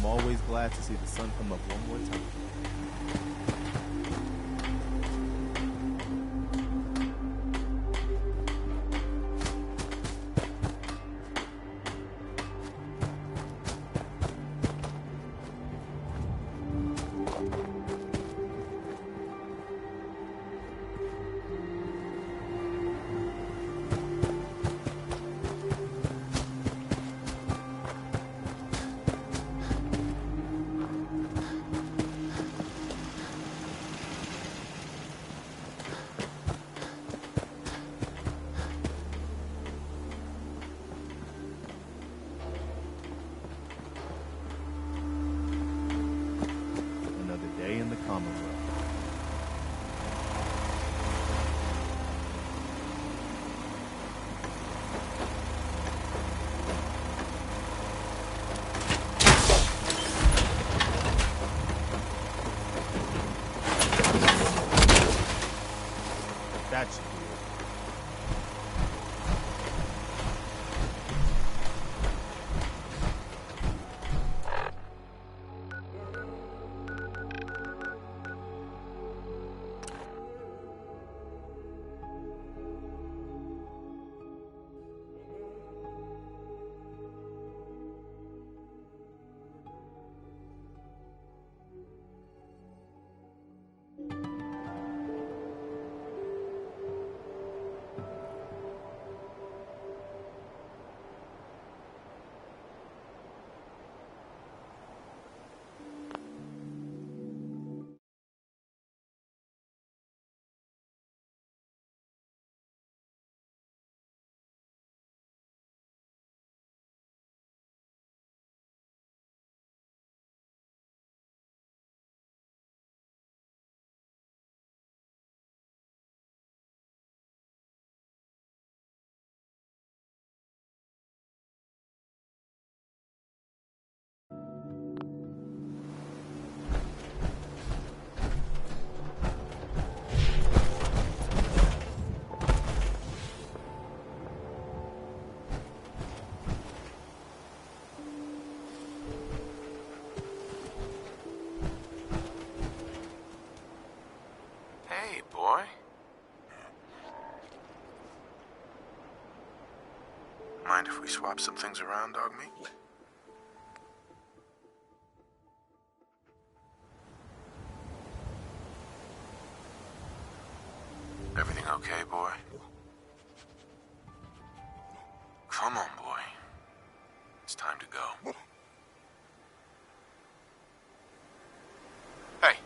Always glad to see the sun come up one more time. That should be it. Hey, boy. Mind if we swap some things around, dog meat? Everything okay, boy? Come on, boy. It's time to go. Hey.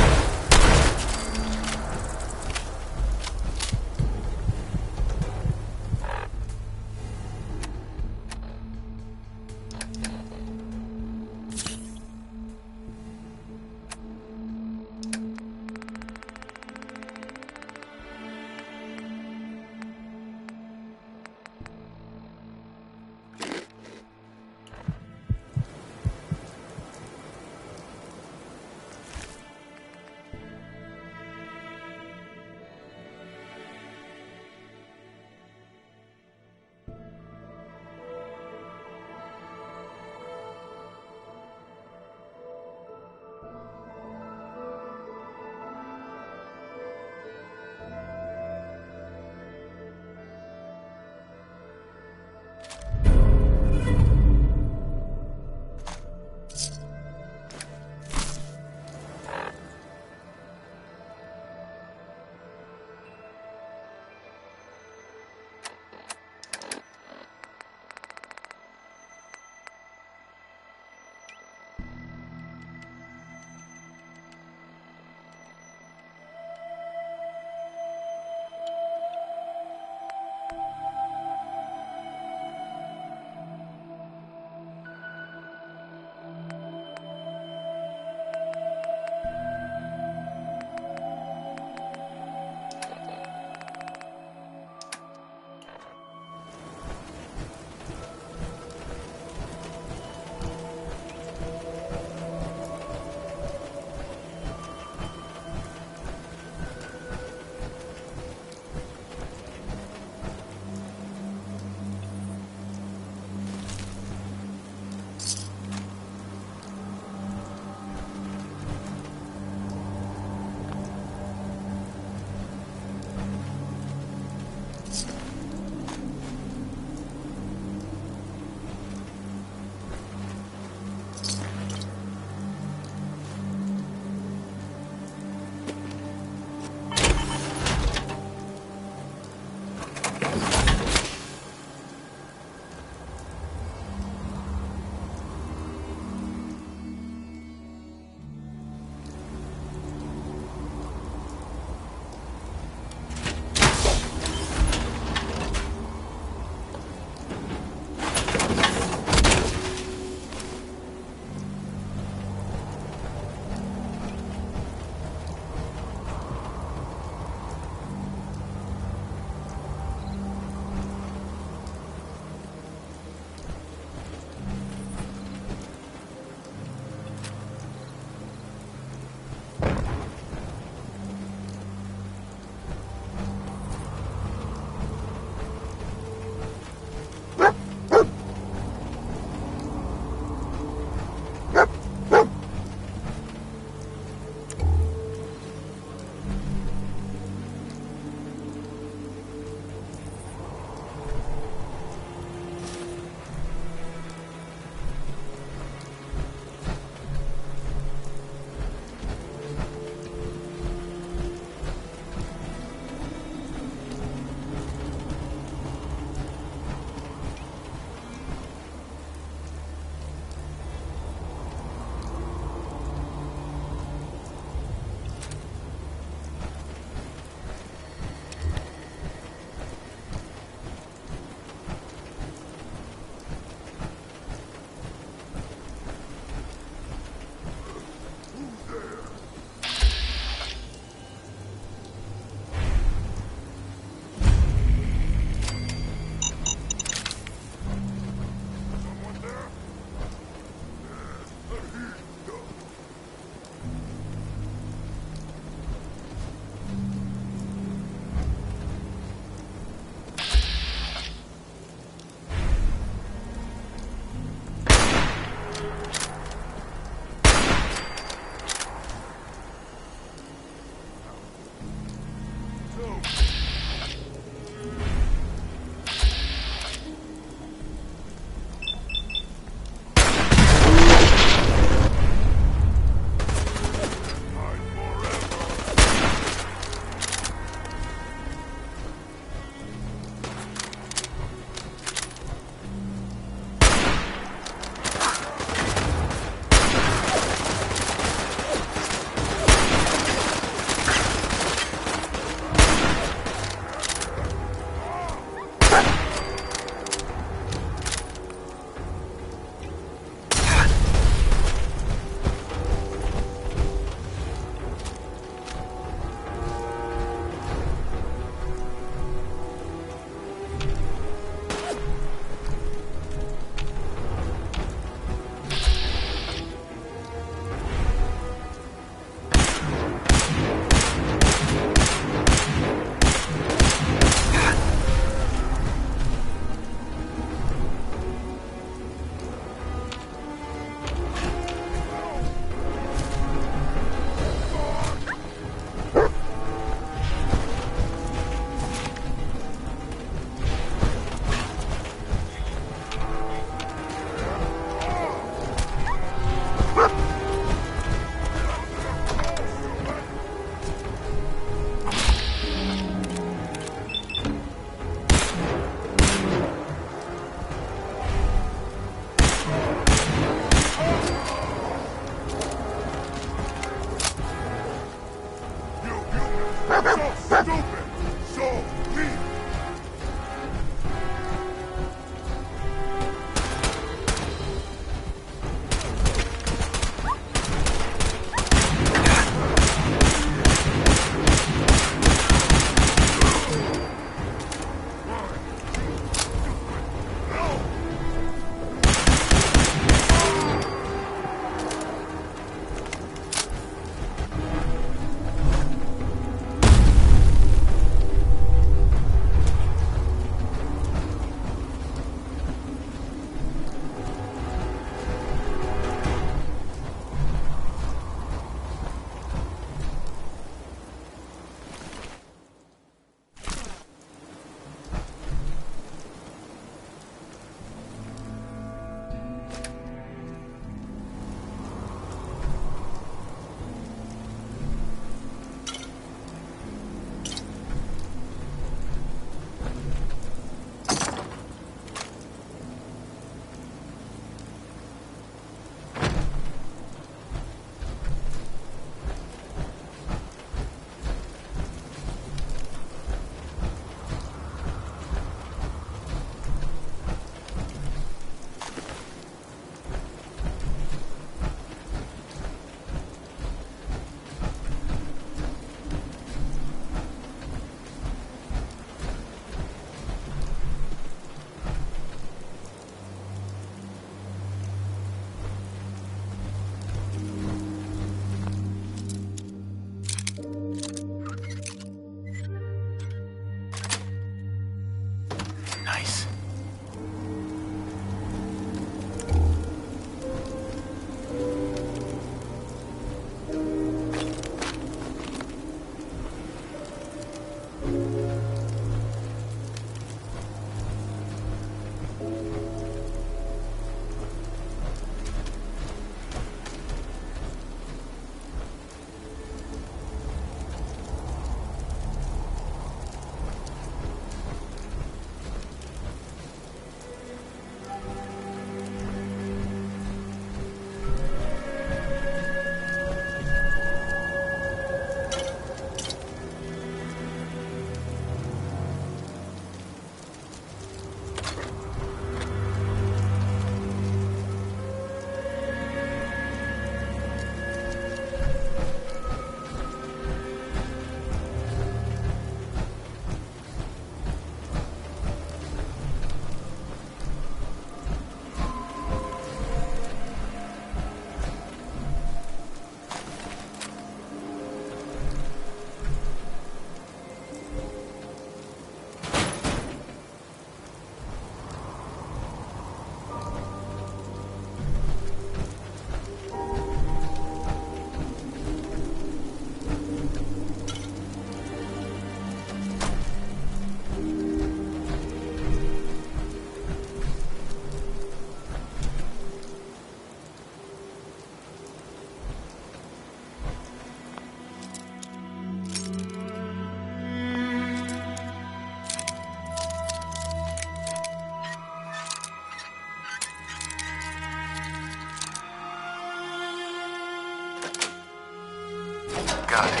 got it.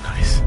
Nice.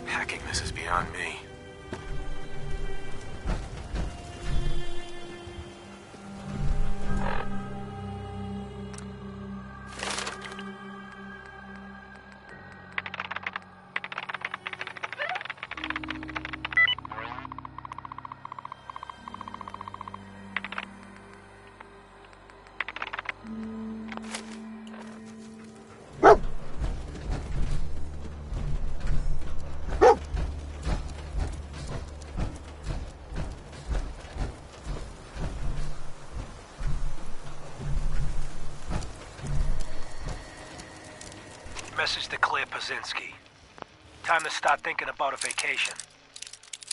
Hacking this is beyond me. Message to Claire Pazinski. Time to start thinking about a vacation.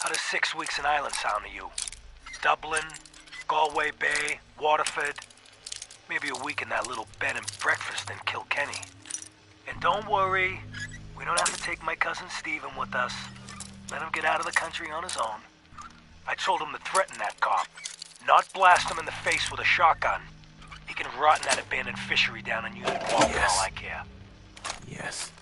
How does 6 weeks in Ireland sound to you? Dublin, Galway Bay, Waterford. Maybe a week in that little bed and breakfast in Kilkenny. And don't worry, we don't have to take my cousin Stephen with us. Let him get out of the country on his own. I told him to threaten that cop, not blast him in the face with a shotgun. He can rot in that abandoned fishery down in Union Park for all I care. Yes.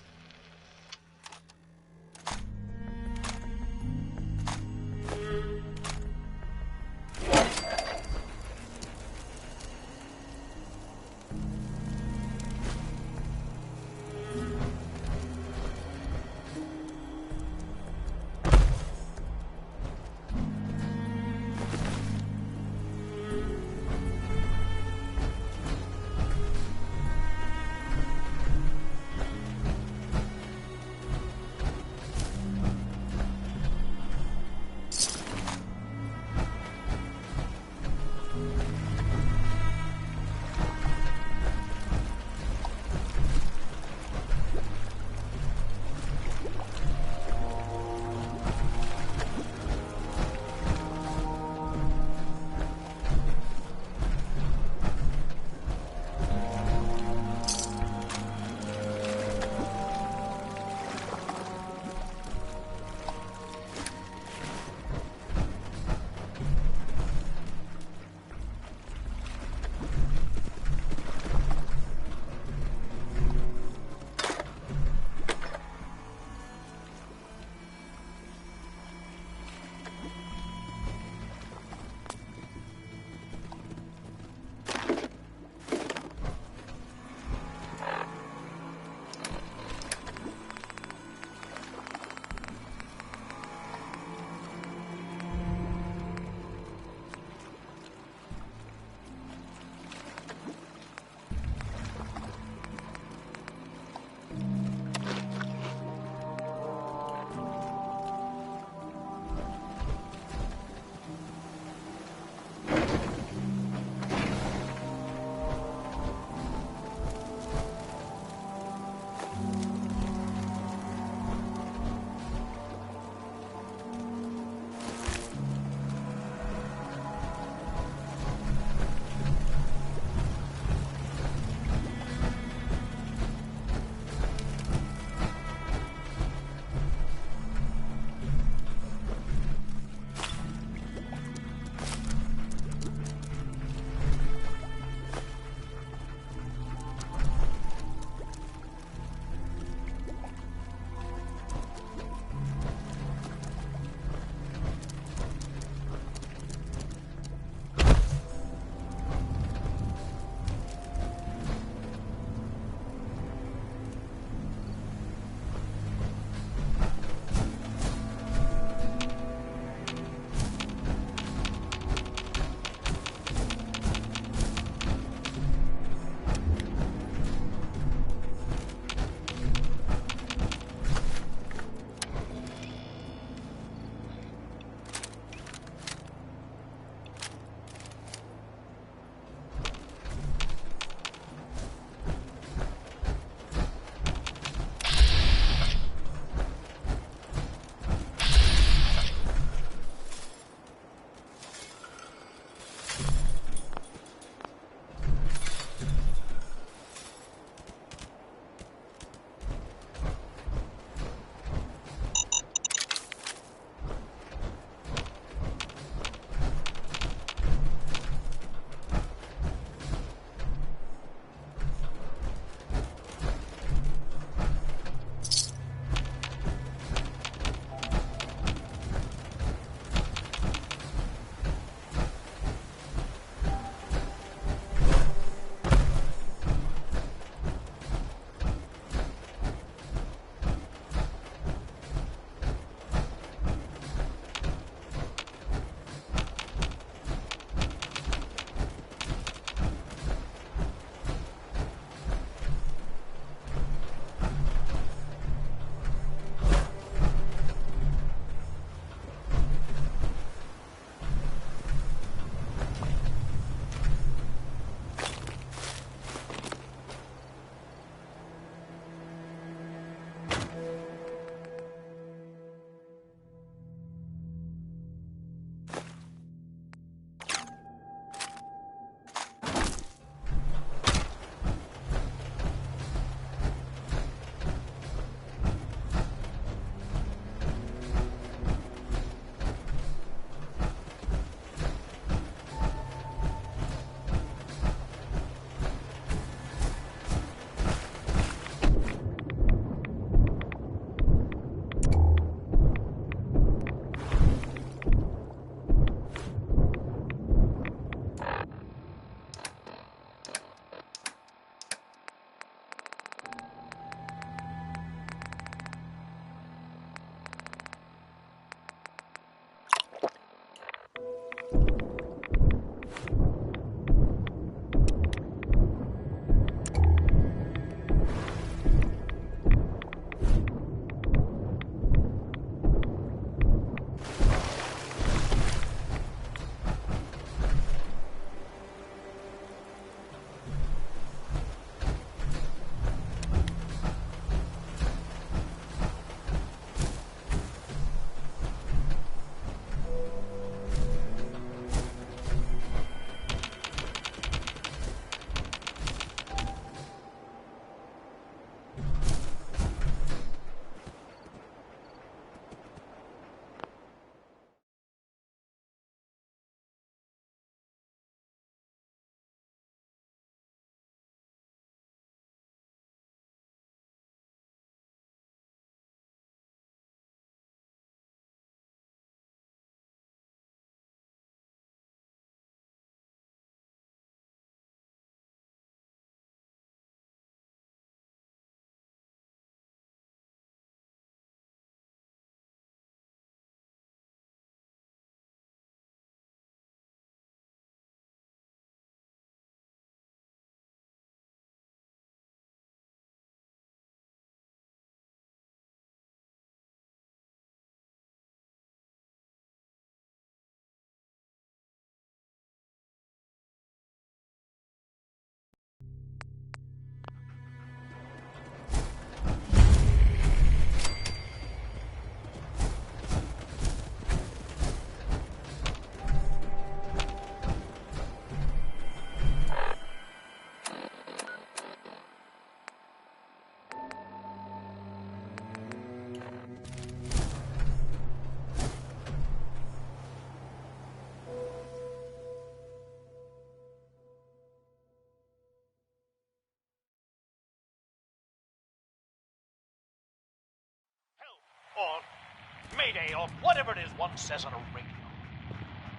Mayday, or whatever it is one says on a radio.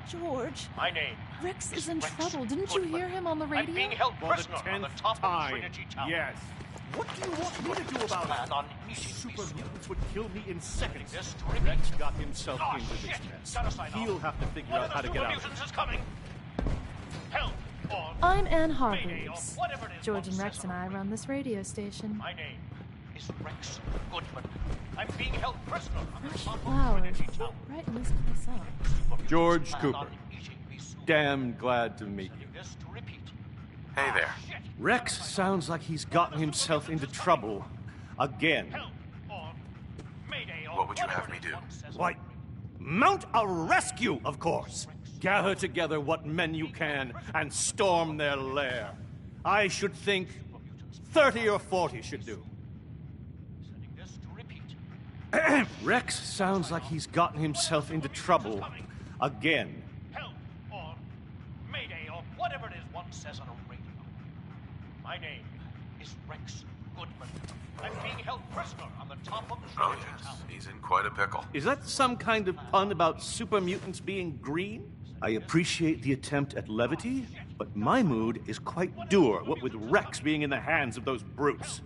George. My name. Rex is in trouble. Didn't you hear him on the radio? I'm being held prisoner on the top of Trinity Tower. Yes. What do you want me to do about it? Super mutants would kill me in seconds. Rex got himself into this mess. He'll have to figure out how to get out. Is coming. Help! I'm Ann Hargreaves. George and Rex and I run this radio station. My name is Rex Goodman. I'm being held prisoner on the top of Flowers. Trinity Tower. Right in this place up. George Cooper. Damn glad to meet you. Hey there. Rex sounds like he's gotten himself into trouble again. What would you have me do? Why, mount a rescue, of course. Gather together what men you can and storm their lair. I should think 30 or 40 should do. Rex sounds like he's gotten himself into trouble again. Help or Mayday or whatever it is one says on a radio. My name is Rex Goodman. I'm being held prisoner on the top of the Trinity Tower. He's in quite a pickle. Is that some kind of pun about super mutants being green? I appreciate the attempt at levity, but my mood is quite dour, what with Rex being in the hands of those brutes.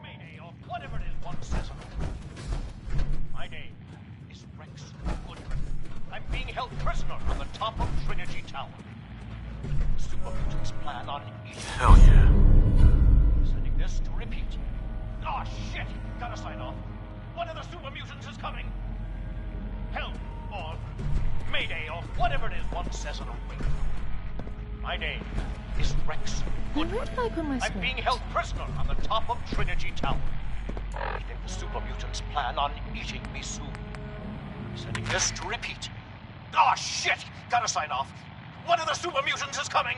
Mayday or whatever it is one says on a radio. My name is Rex Goodman. I'm being held prisoner on the top of Trinity Tower. Super mutants plan on eating. Hell yeah. Sending this to repeat. Oh shit! Gotta sign off. One of the super mutants is coming. Help or Mayday or whatever it is one says on a radio. My name is Rex Goodman. Where did I put my I'm script? being held prisoner on the top of Trinity Tower. I think the super mutants plan on eating me soon. Sending this to repeat. Oh shit! Gotta sign off. One of the super mutants is coming.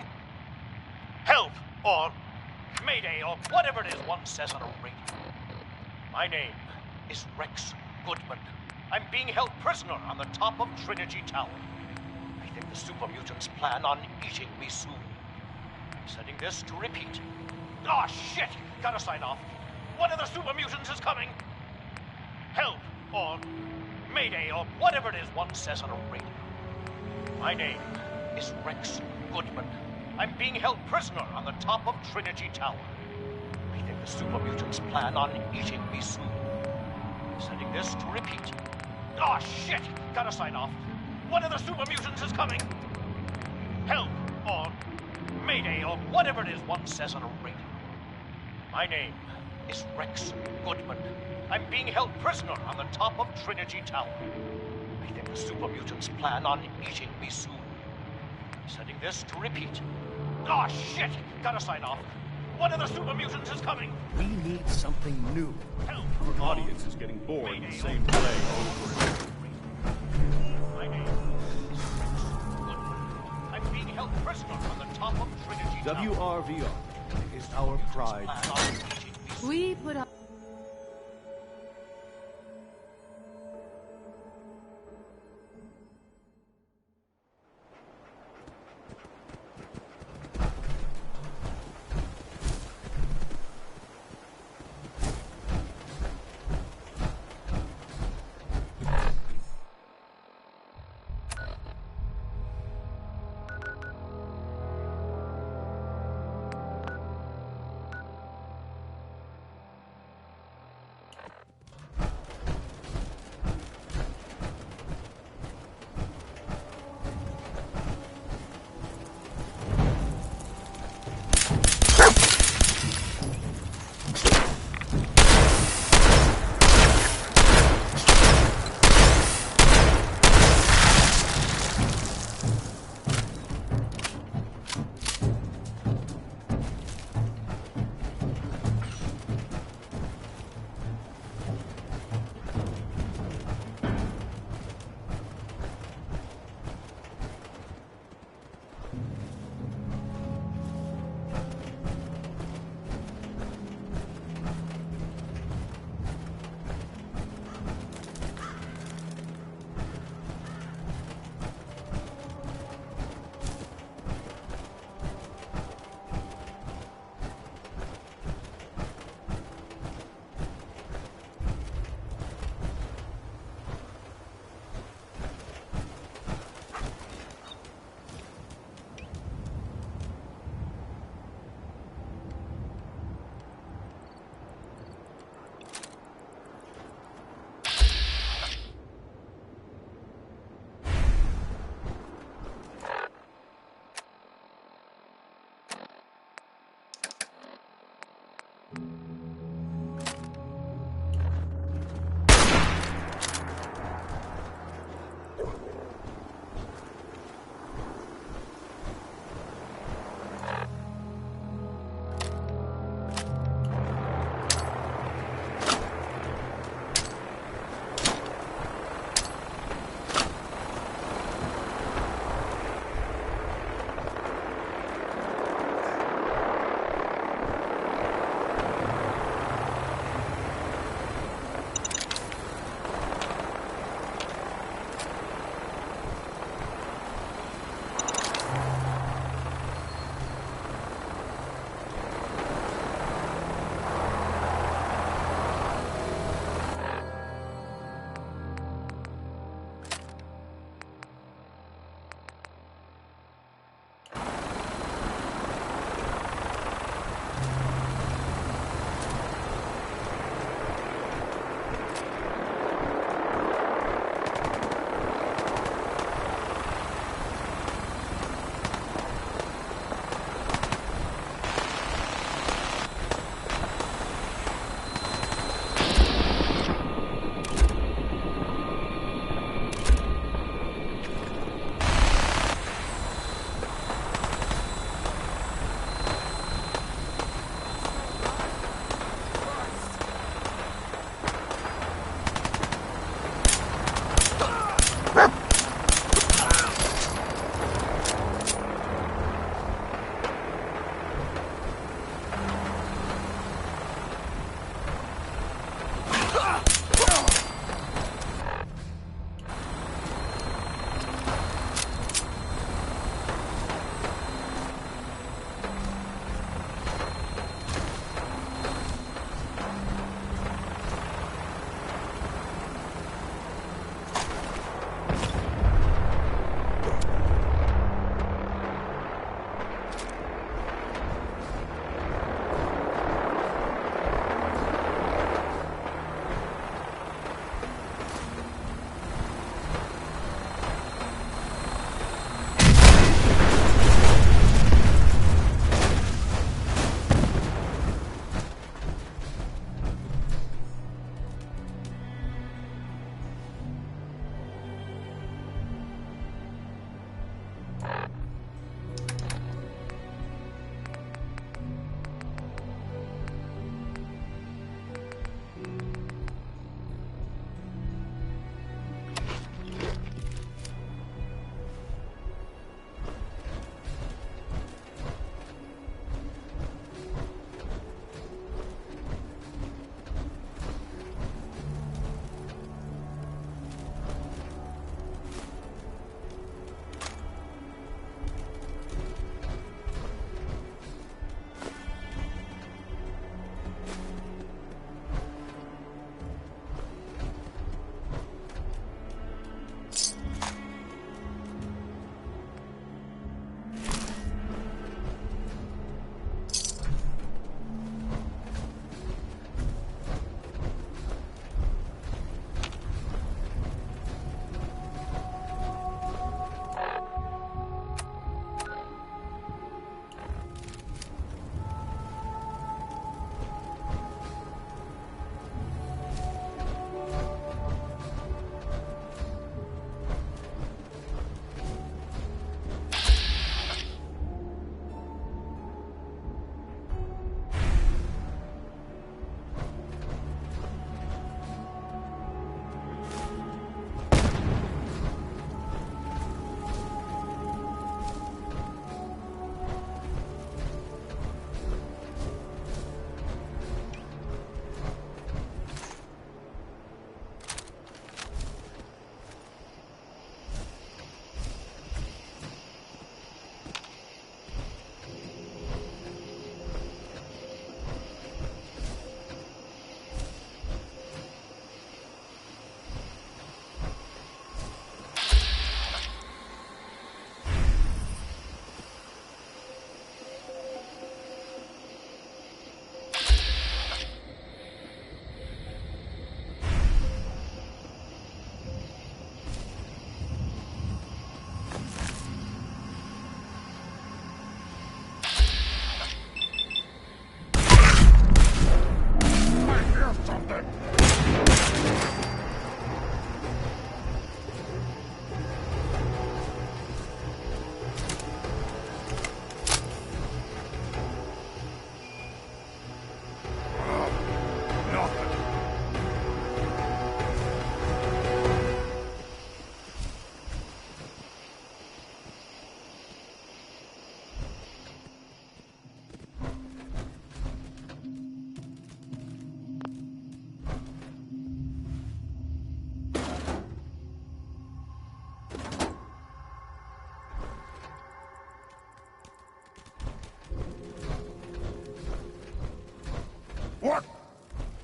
Help or Mayday or whatever it is one says on a radio. My name is Rex Goodman. I'm being held prisoner on the top of Trinity Tower. I think the super mutants plan on eating me soon. Sending this to repeat. Oh shit! Gotta sign off. One of the super mutants is coming. Help or Mayday or whatever it is one says on a radio. My name is Rex Goodman. I'm being held prisoner on the top of Trinity Tower. I think the super mutants plan on eating me soon. Sending this to repeat. Oh shit! Gotta sign off. One of the super mutants is coming. Help or Mayday or whatever it is one says on a radio. My name is Rex Goodman. I'm being held prisoner on the top of Trinity Tower. I think the super mutants plan on eating me soon. Sending this to repeat. Oh shit! Gotta sign off. One of the super mutants is coming. We need something new. Help. Our audience is getting bored in the same play over and over. My name is Rex Goodman. I'm being held prisoner on the top of Trinity Tower. WRVR is our pride. We put up.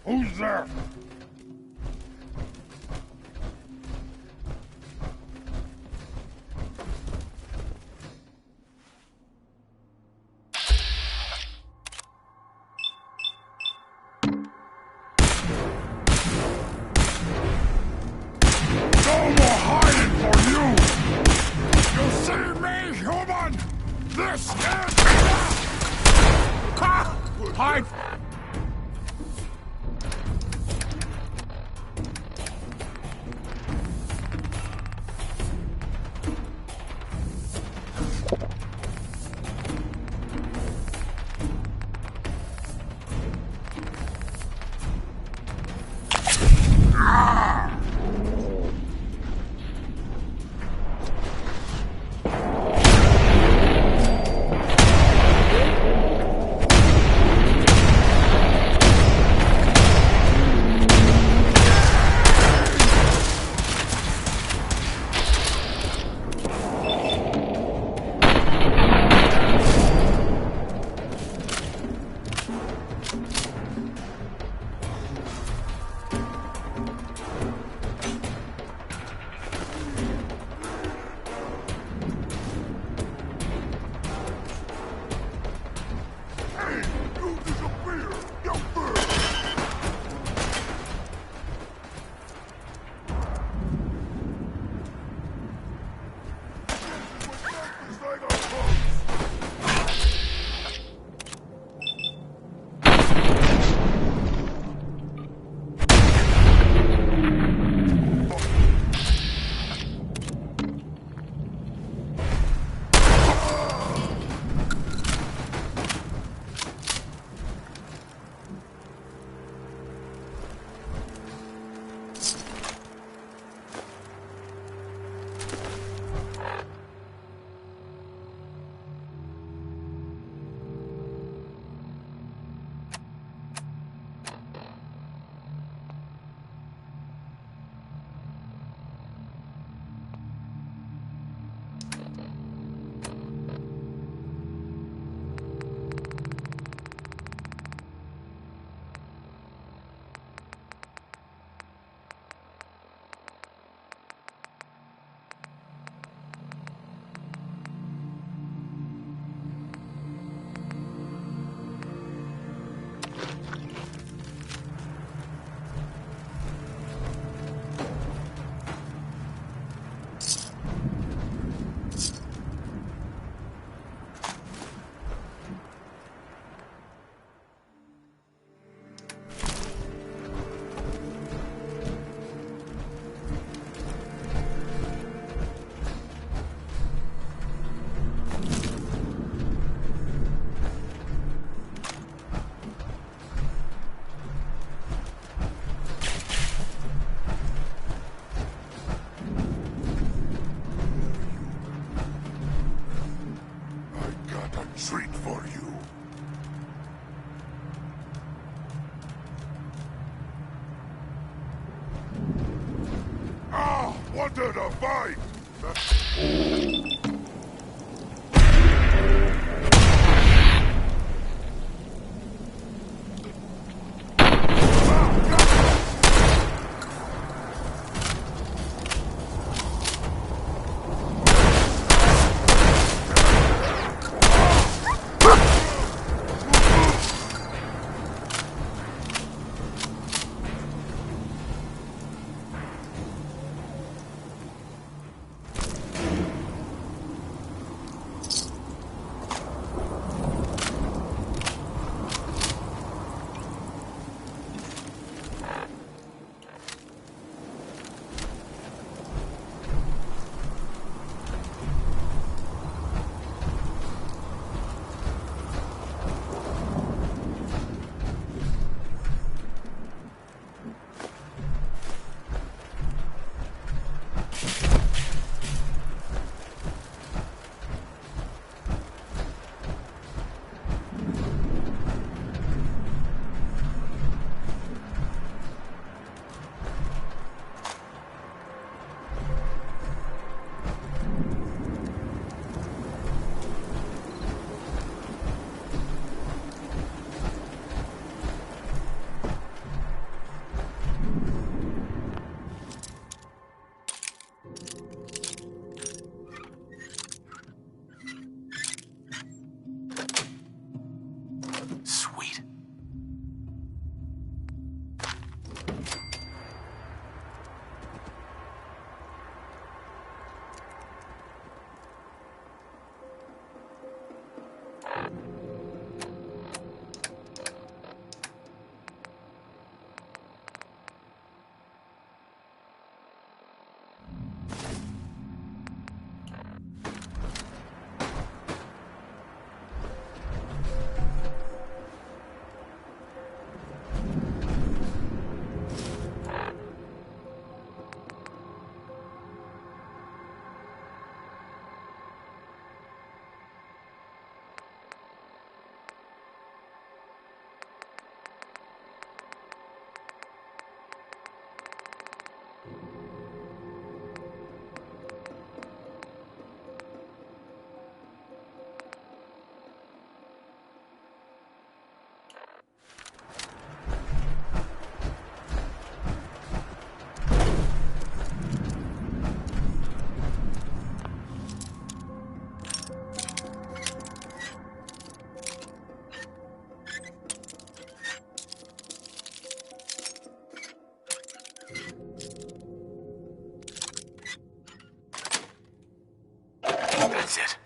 Who's there? No more hiding for you! You see me, human? This is... Hide! Treat for you. Ah, wanted a fight! That's it.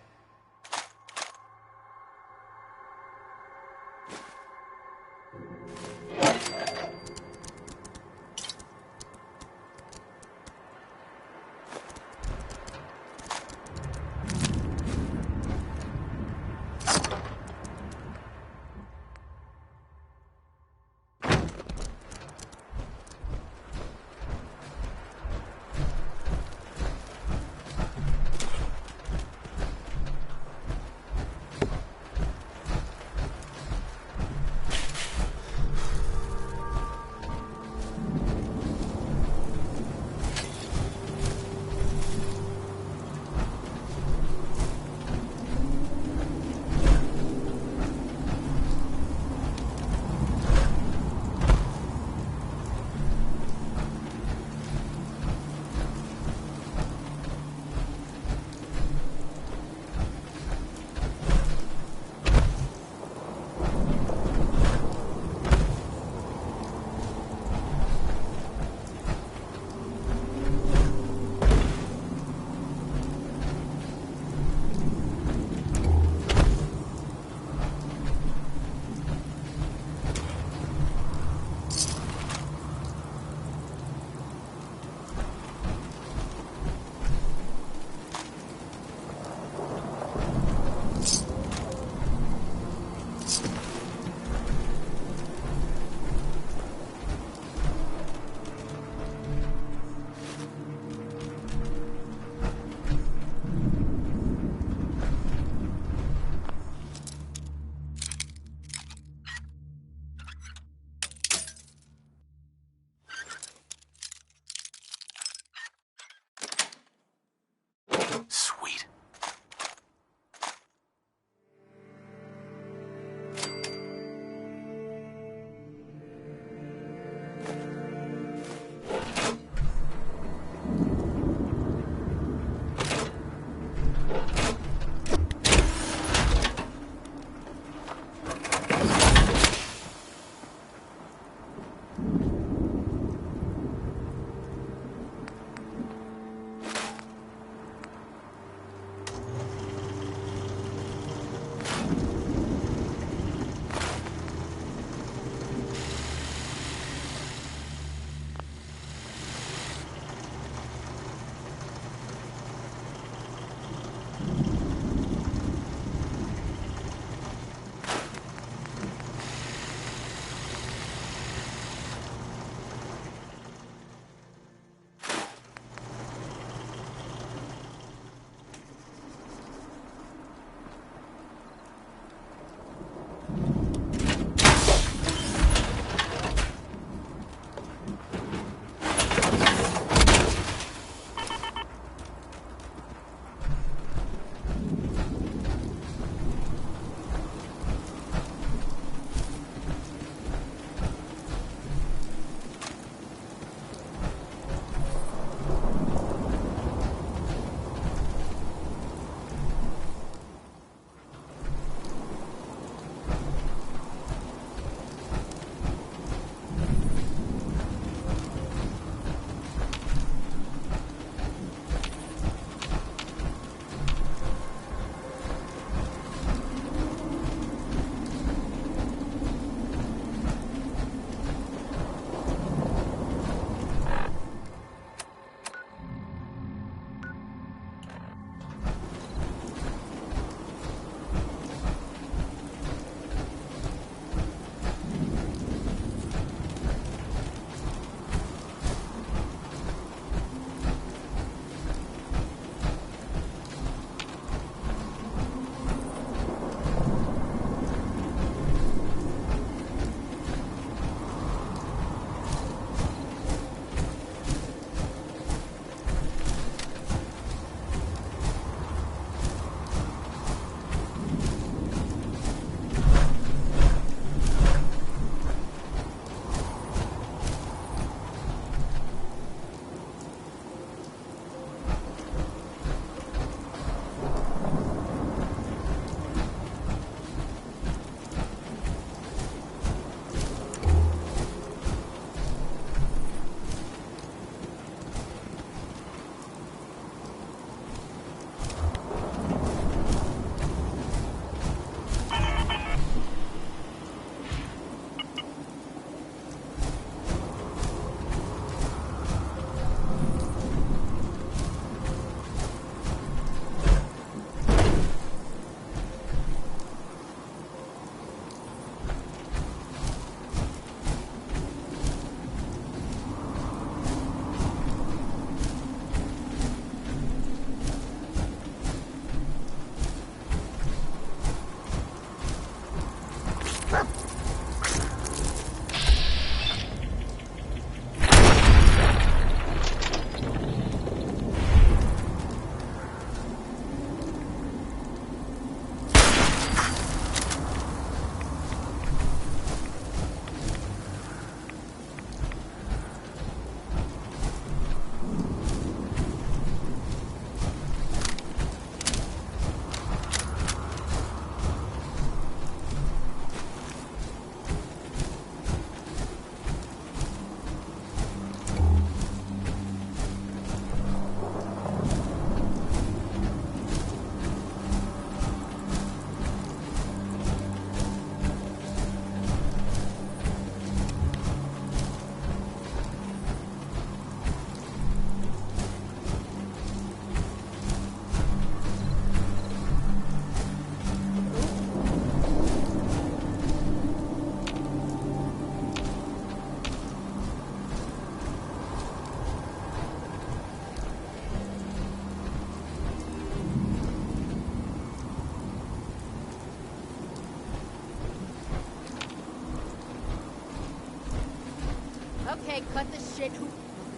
Okay, cut this shit. Nothing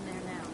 there now.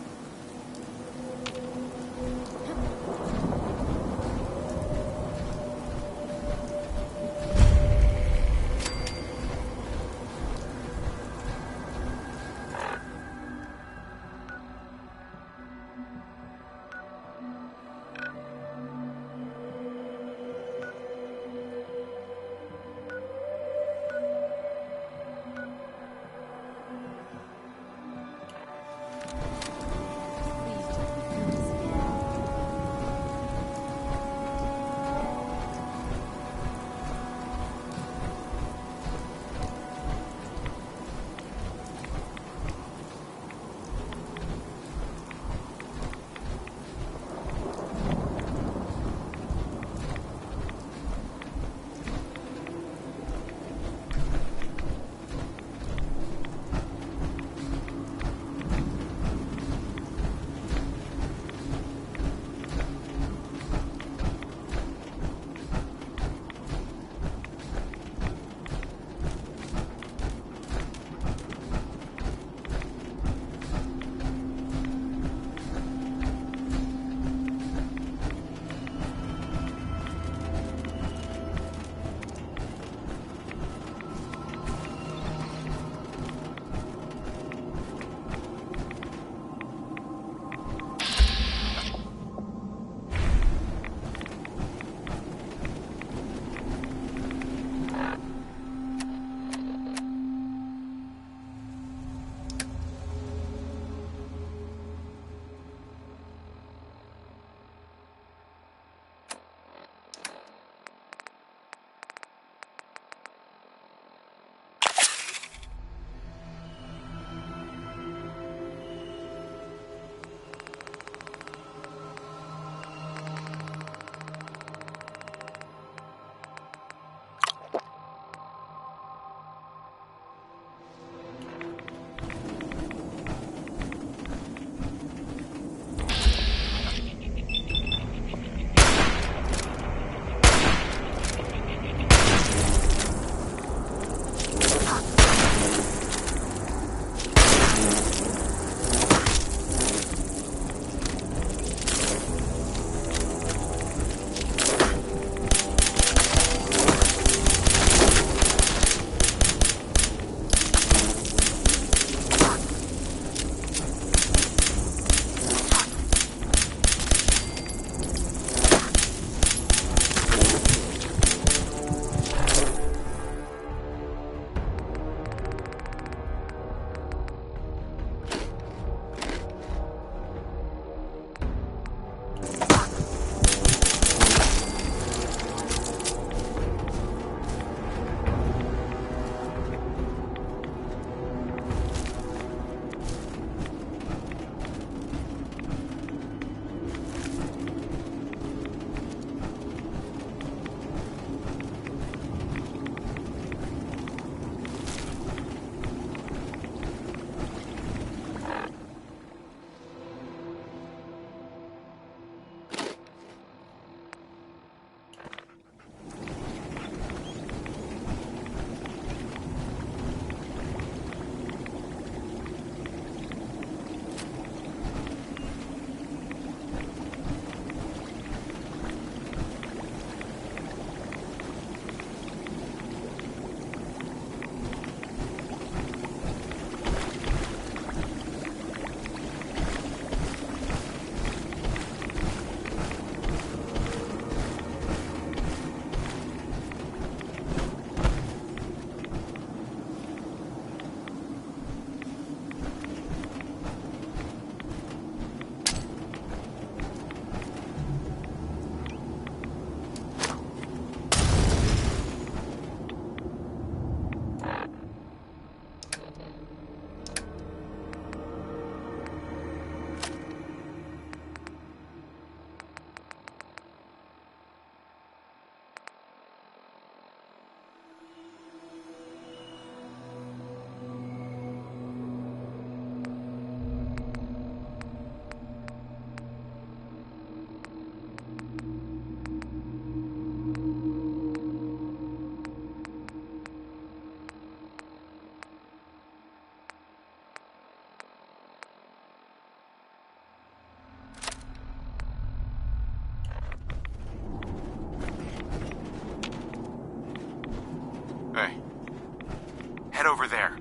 over there.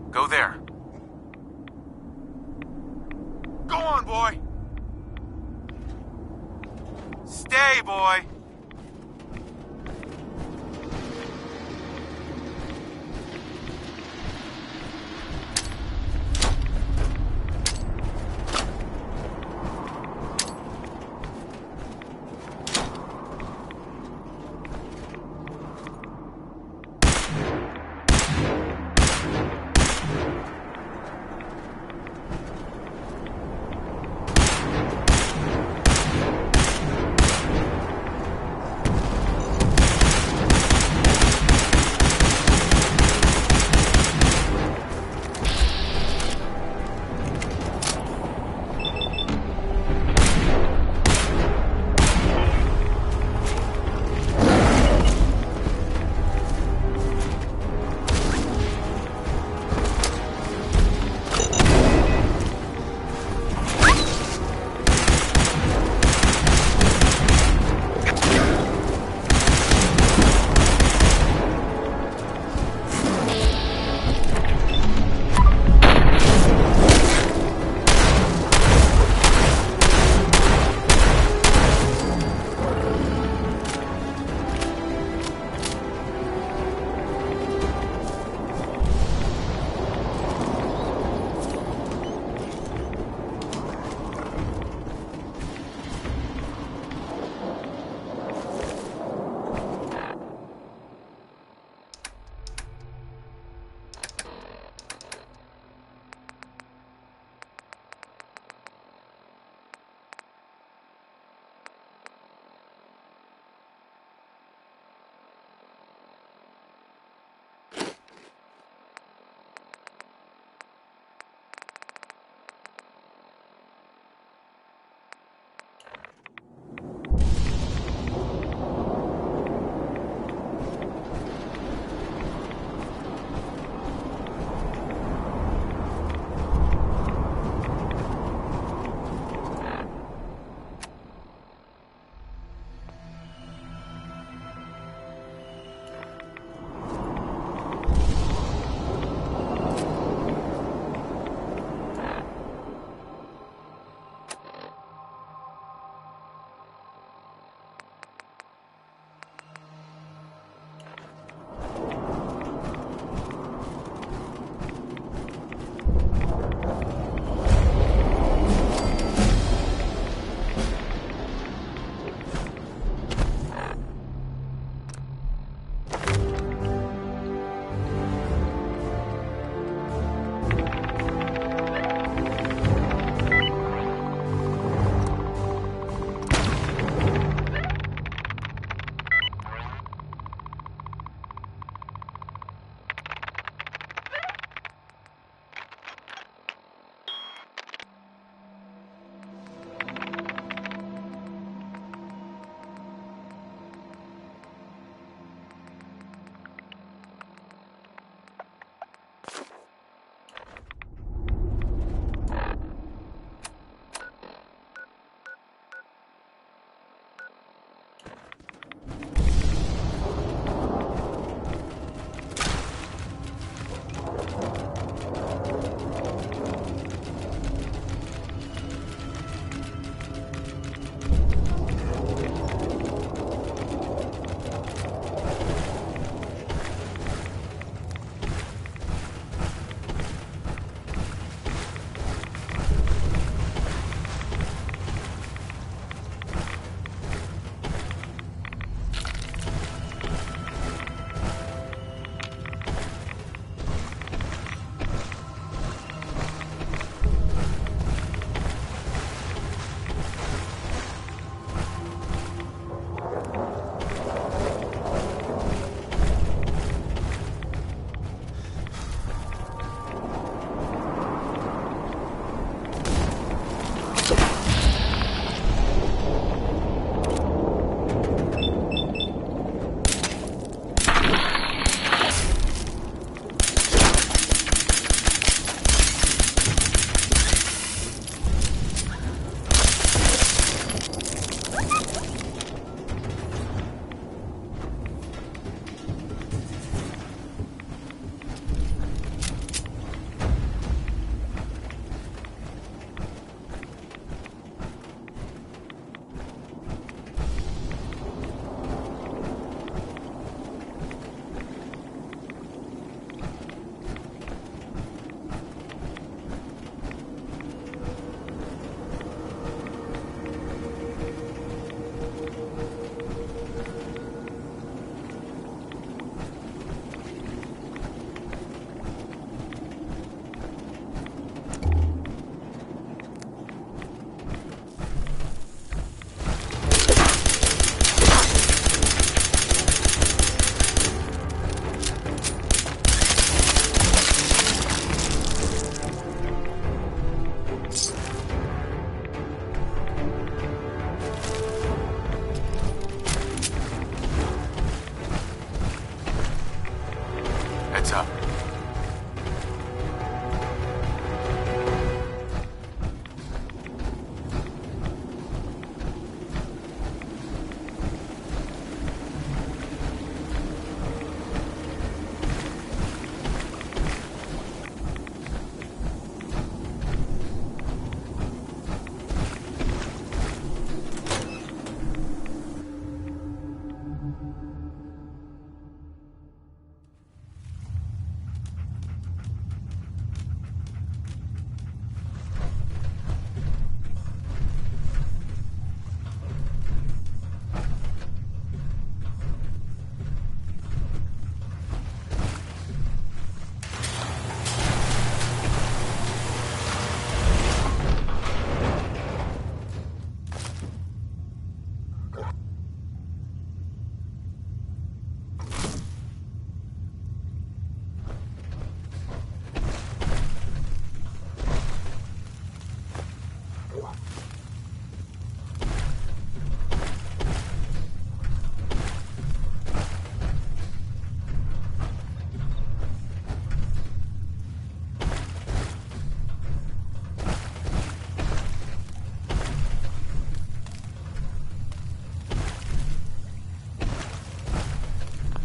Go there. Go on, boy! Stay, boy!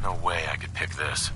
no way I could pick this.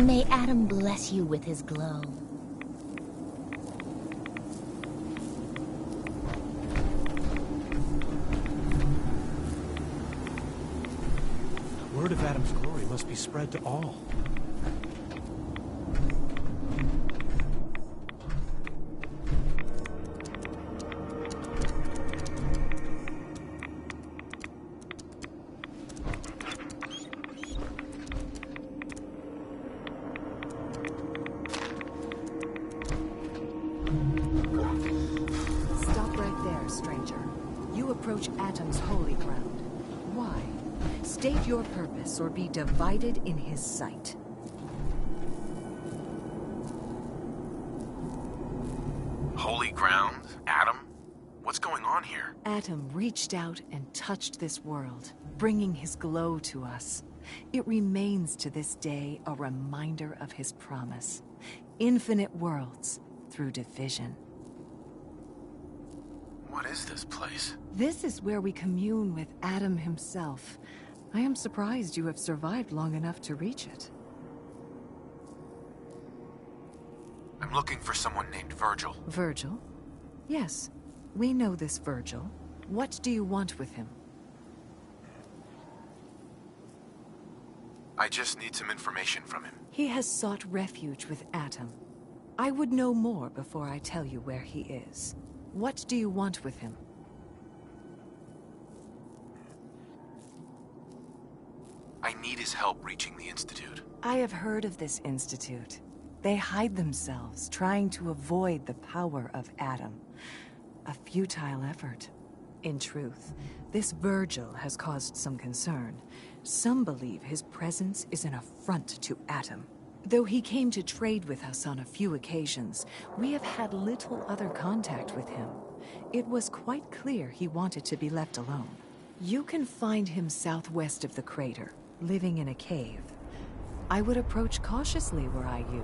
May Adam bless you with his glow. Word of Adam's glory must be spread to all. Stop right there, stranger. You approach Atom's holy ground. Why? State your purpose or be divided in his sight. Holy ground? Adam? What's going on here? Atom reached out and touched this world, bringing his glow to us. It remains to this day a reminder of his promise. Infinite worlds through division. What is this place? This is where we commune with Adam himself. I am surprised you have survived long enough to reach it. I'm looking for someone named Virgil. Virgil? Yes, we know this Virgil. What do you want with him? I just need some information from him. He has sought refuge with Atom. I would know more before I tell you where he is. What do you want with him? I need his help reaching the Institute. I have heard of this Institute. They hide themselves, trying to avoid the power of Adam. A futile effort. In truth, this Virgil has caused some concern. Some believe his presence is an affront to Atom. Though he came to trade with us on a few occasions, we have had little other contact with him. It was quite clear he wanted to be left alone. You can find him southwest of the crater, living in a cave. I would approach cautiously were I you.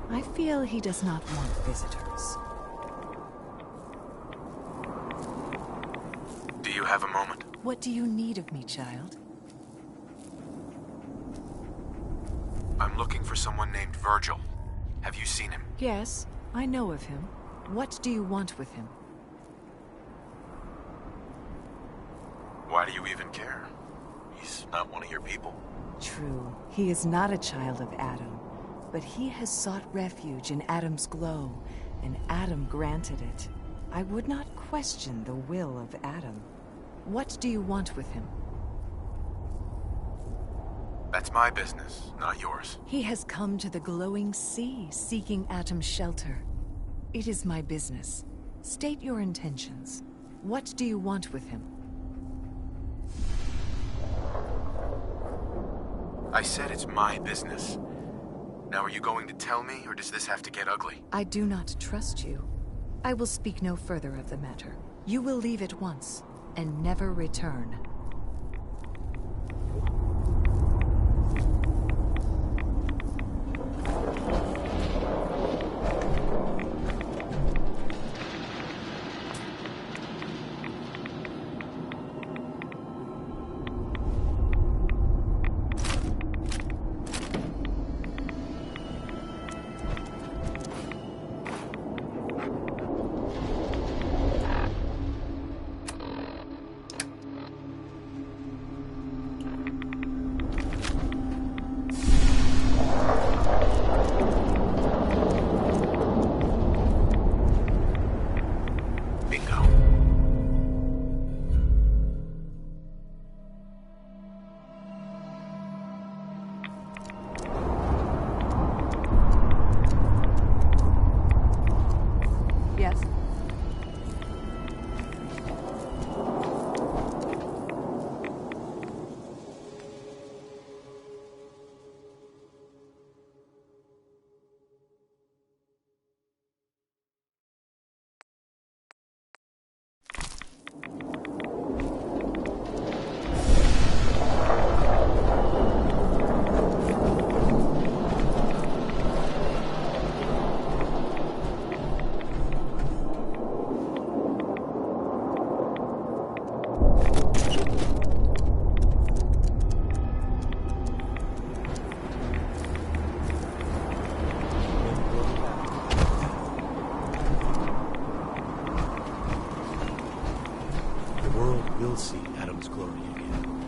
I feel he does not want visitors. Do you have a moment? What do you need of me, child? I'm looking for someone named Virgil. Have you seen him? Yes, I know of him. What do you want with him? Why do you even care? He's not one of your people. True, he is not a child of Adam, but he has sought refuge in Adam's glow, and Adam granted it. I would not question the will of Adam. What do you want with him? That's my business, not yours. He has come to the glowing sea, seeking Atom's shelter. It is my business. State your intentions. What do you want with him? I said it's my business. Now are you going to tell me, or does this have to get ugly? I do not trust you. I will speak no further of the matter. You will leave at once, and never return. the world will see Adam's glory again.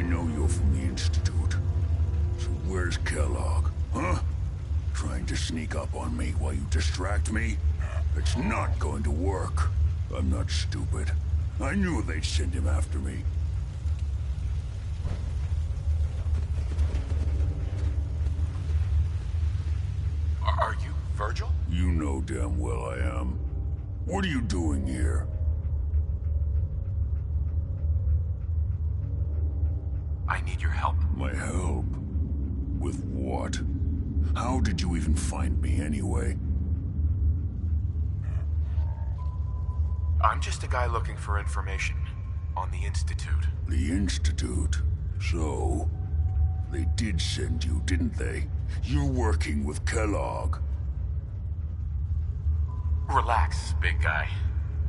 know you're from the Institute. So where's Kellogg, huh? Trying to sneak up on me while you distract me? It's not going to work. I'm not stupid. I knew they'd send him after me. Are you Virgil? You know damn well I am. What are you doing here? I need your help. My help? With what? How did you even find me anyway? I'm just a guy looking for information on the Institute. The Institute? So, they did send you, didn't they? You're working with Kellogg. Relax, big guy.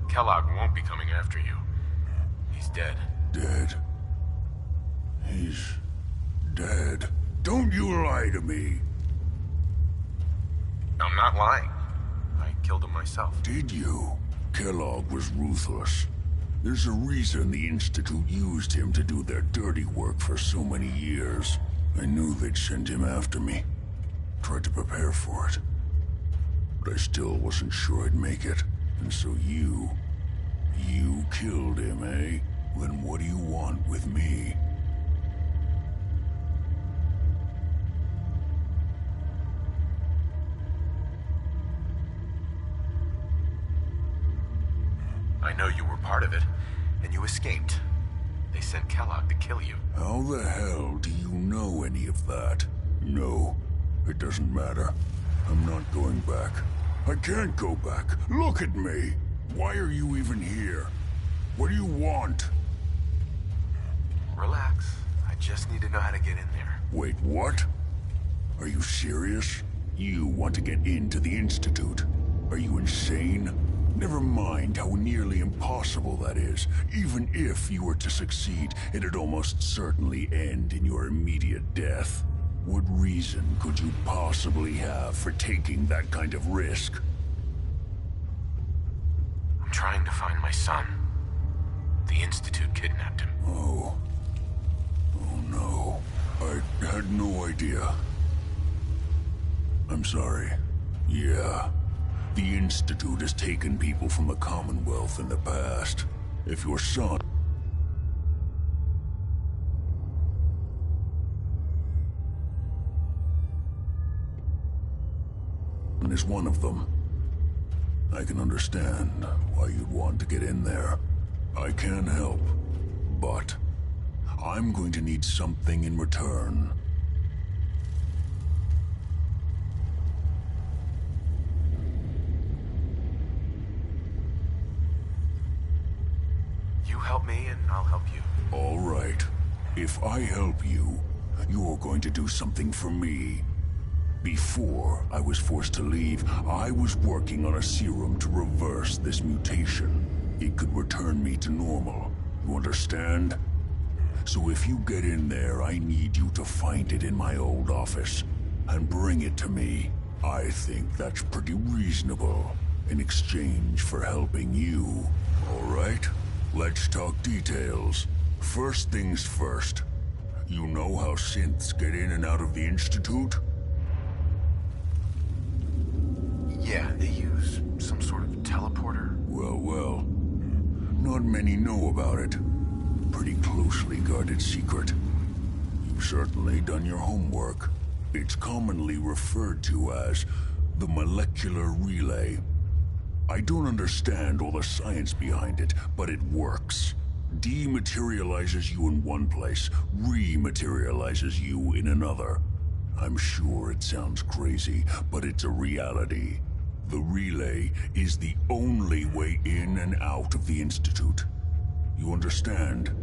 Kellogg won't be coming after you. He's dead. Dead? He's dead. Don't you lie to me. I'm not lying. I killed him myself. Did you? Kellogg was ruthless. There's a reason the Institute used him to do their dirty work for so many years. I knew they'd send him after me. Tried to prepare for it. But I still wasn't sure I'd make it. And so you killed him, eh? Then what do you want with me? I know you were part of it, and you escaped. They sent Kellogg to kill you. How the hell do you know any of that? No, it doesn't matter. I'm not going back. I can't go back. Look at me. Why are you even here? What do you want? Relax. I just need to know how to get in there. Wait, what? Are you serious? You want to get into the Institute? Are you insane? Never mind how nearly impossible that is. Even if you were to succeed, it'd almost certainly end in your immediate death. What reason could you possibly have for taking that kind of risk? I'm trying to find my son. The Institute kidnapped him. Oh. Oh no. I had no idea. I'm sorry. Yeah. The Institute has taken people from the Commonwealth in the past. If your son is one of them, I can understand why you'd want to get in there. I can help, but I'm going to need something in return. You help me and I'll help you. All right. If I help you, you're going to do something for me. Before I was forced to leave, I was working on a serum to reverse this mutation. It could return me to normal. You understand? So if you get in there, I need you to find it in my old office and bring it to me. I think that's pretty reasonable in exchange for helping you. All right? Let's talk details. First things first. You know how synths get in and out of the Institute? Yeah, they use some sort of teleporter. Well. Not many know about it. Pretty closely guarded secret. You've certainly done your homework. It's commonly referred to as the molecular relay. I don't understand all the science behind it, but it works. Dematerializes you in one place, rematerializes you in another. I'm sure it sounds crazy, but it's a reality. The relay is the only way in and out of the Institute. You understand?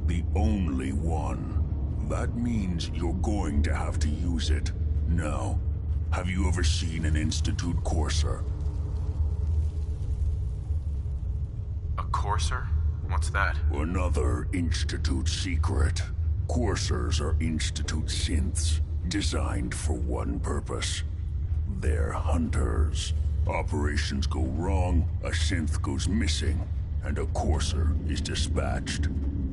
The only one. That means you're going to have to use it. Now, have you ever seen an Institute courser? A courser? What's that? Another Institute secret. Coursers are Institute synths, designed for one purpose. They're hunters. Operations go wrong, a synth goes missing, and a courser is dispatched.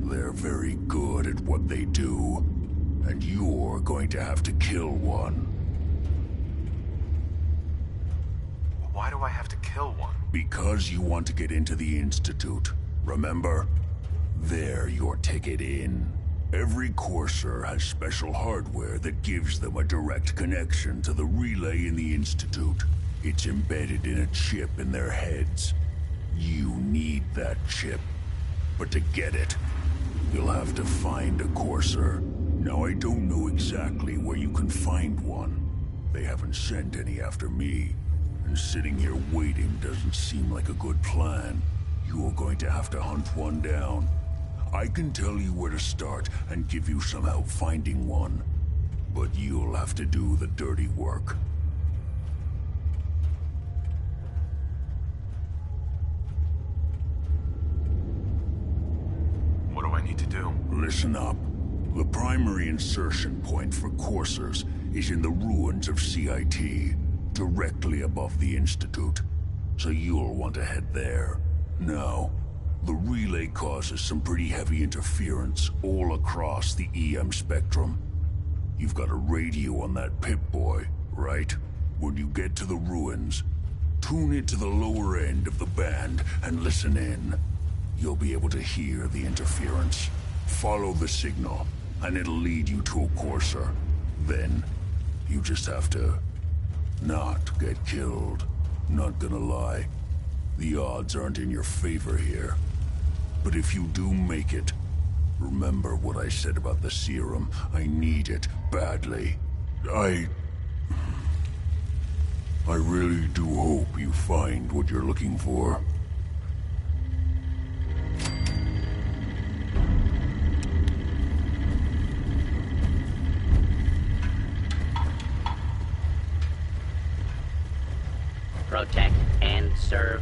They're very good at what they do, and you're going to have to kill one. Why do I have to kill one? Because you want to get into the Institute, remember? They're your ticket in. Every Courser has special hardware that gives them a direct connection to the relay in the Institute. It's embedded in a chip in their heads. You need that chip. But to get it, you'll have to find a Courser. Now, I don't know exactly where you can find one. They haven't sent any after me. And sitting here waiting doesn't seem like a good plan. You're going to have to hunt one down. I can tell you where to start and give you some help finding one. But you'll have to do the dirty work. What do I need to do? Listen up. The primary insertion point for coursers is in the ruins of CIT, directly above the Institute. So you'll want to head there. Now, the relay causes some pretty heavy interference all across the EM spectrum. You've got a radio on that Pip-Boy, right? When you get to the ruins, tune it to the lower end of the band and listen in. You'll be able to hear the interference. Follow the signal, and it'll lead you to a courser. Then, you just have to not get killed. Not gonna lie, the odds aren't in your favor here. But if you do make it, remember what I said about the serum. I need it badly. I really do hope you find what you're looking for. Protect and serve.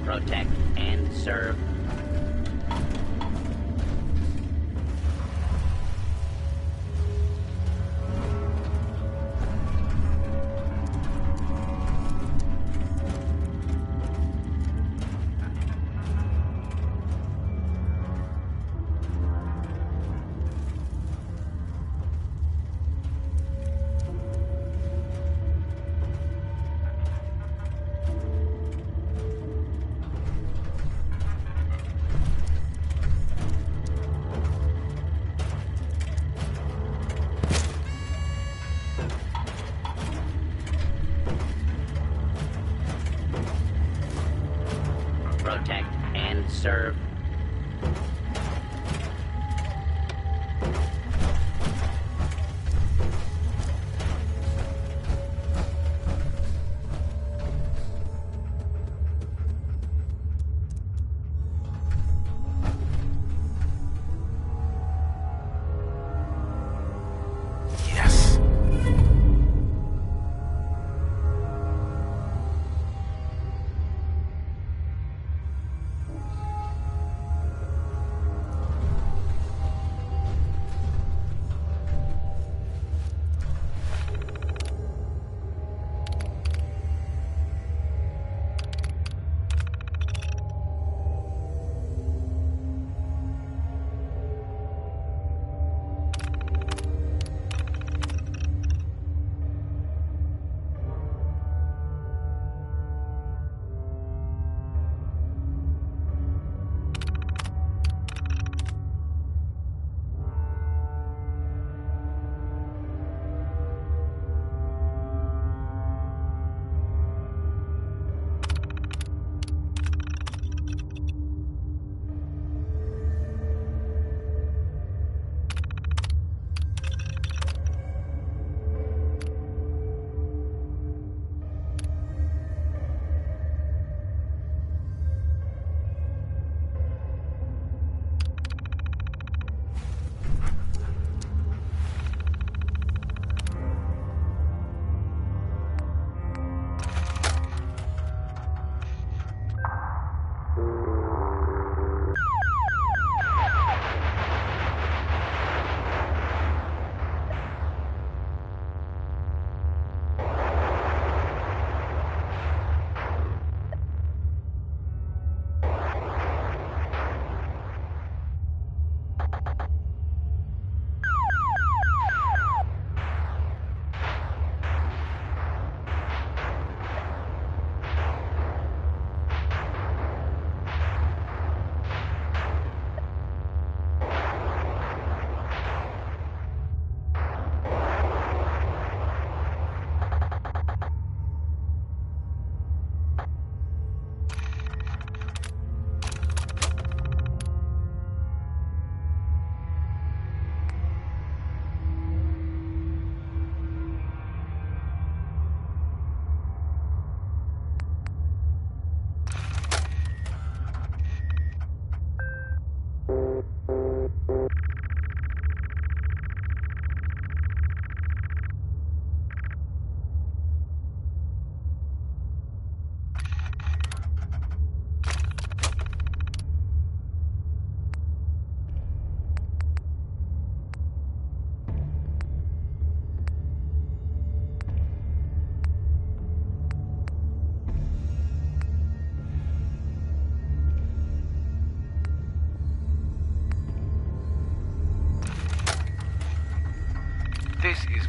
Protect and serve. Protect and serve.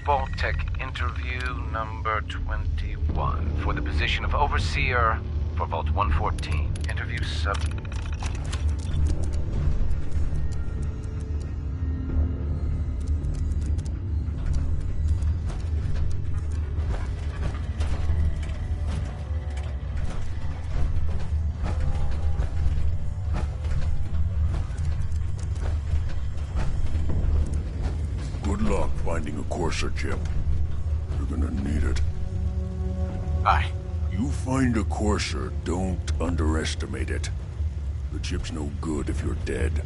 Vault-Tec interview number 21 for the position of Overseer for Vault 114. Interview sub... Good luck finding a Courser chip. You're gonna need it. Aye. You find a Courser, don't underestimate it. The chip's no good if you're dead.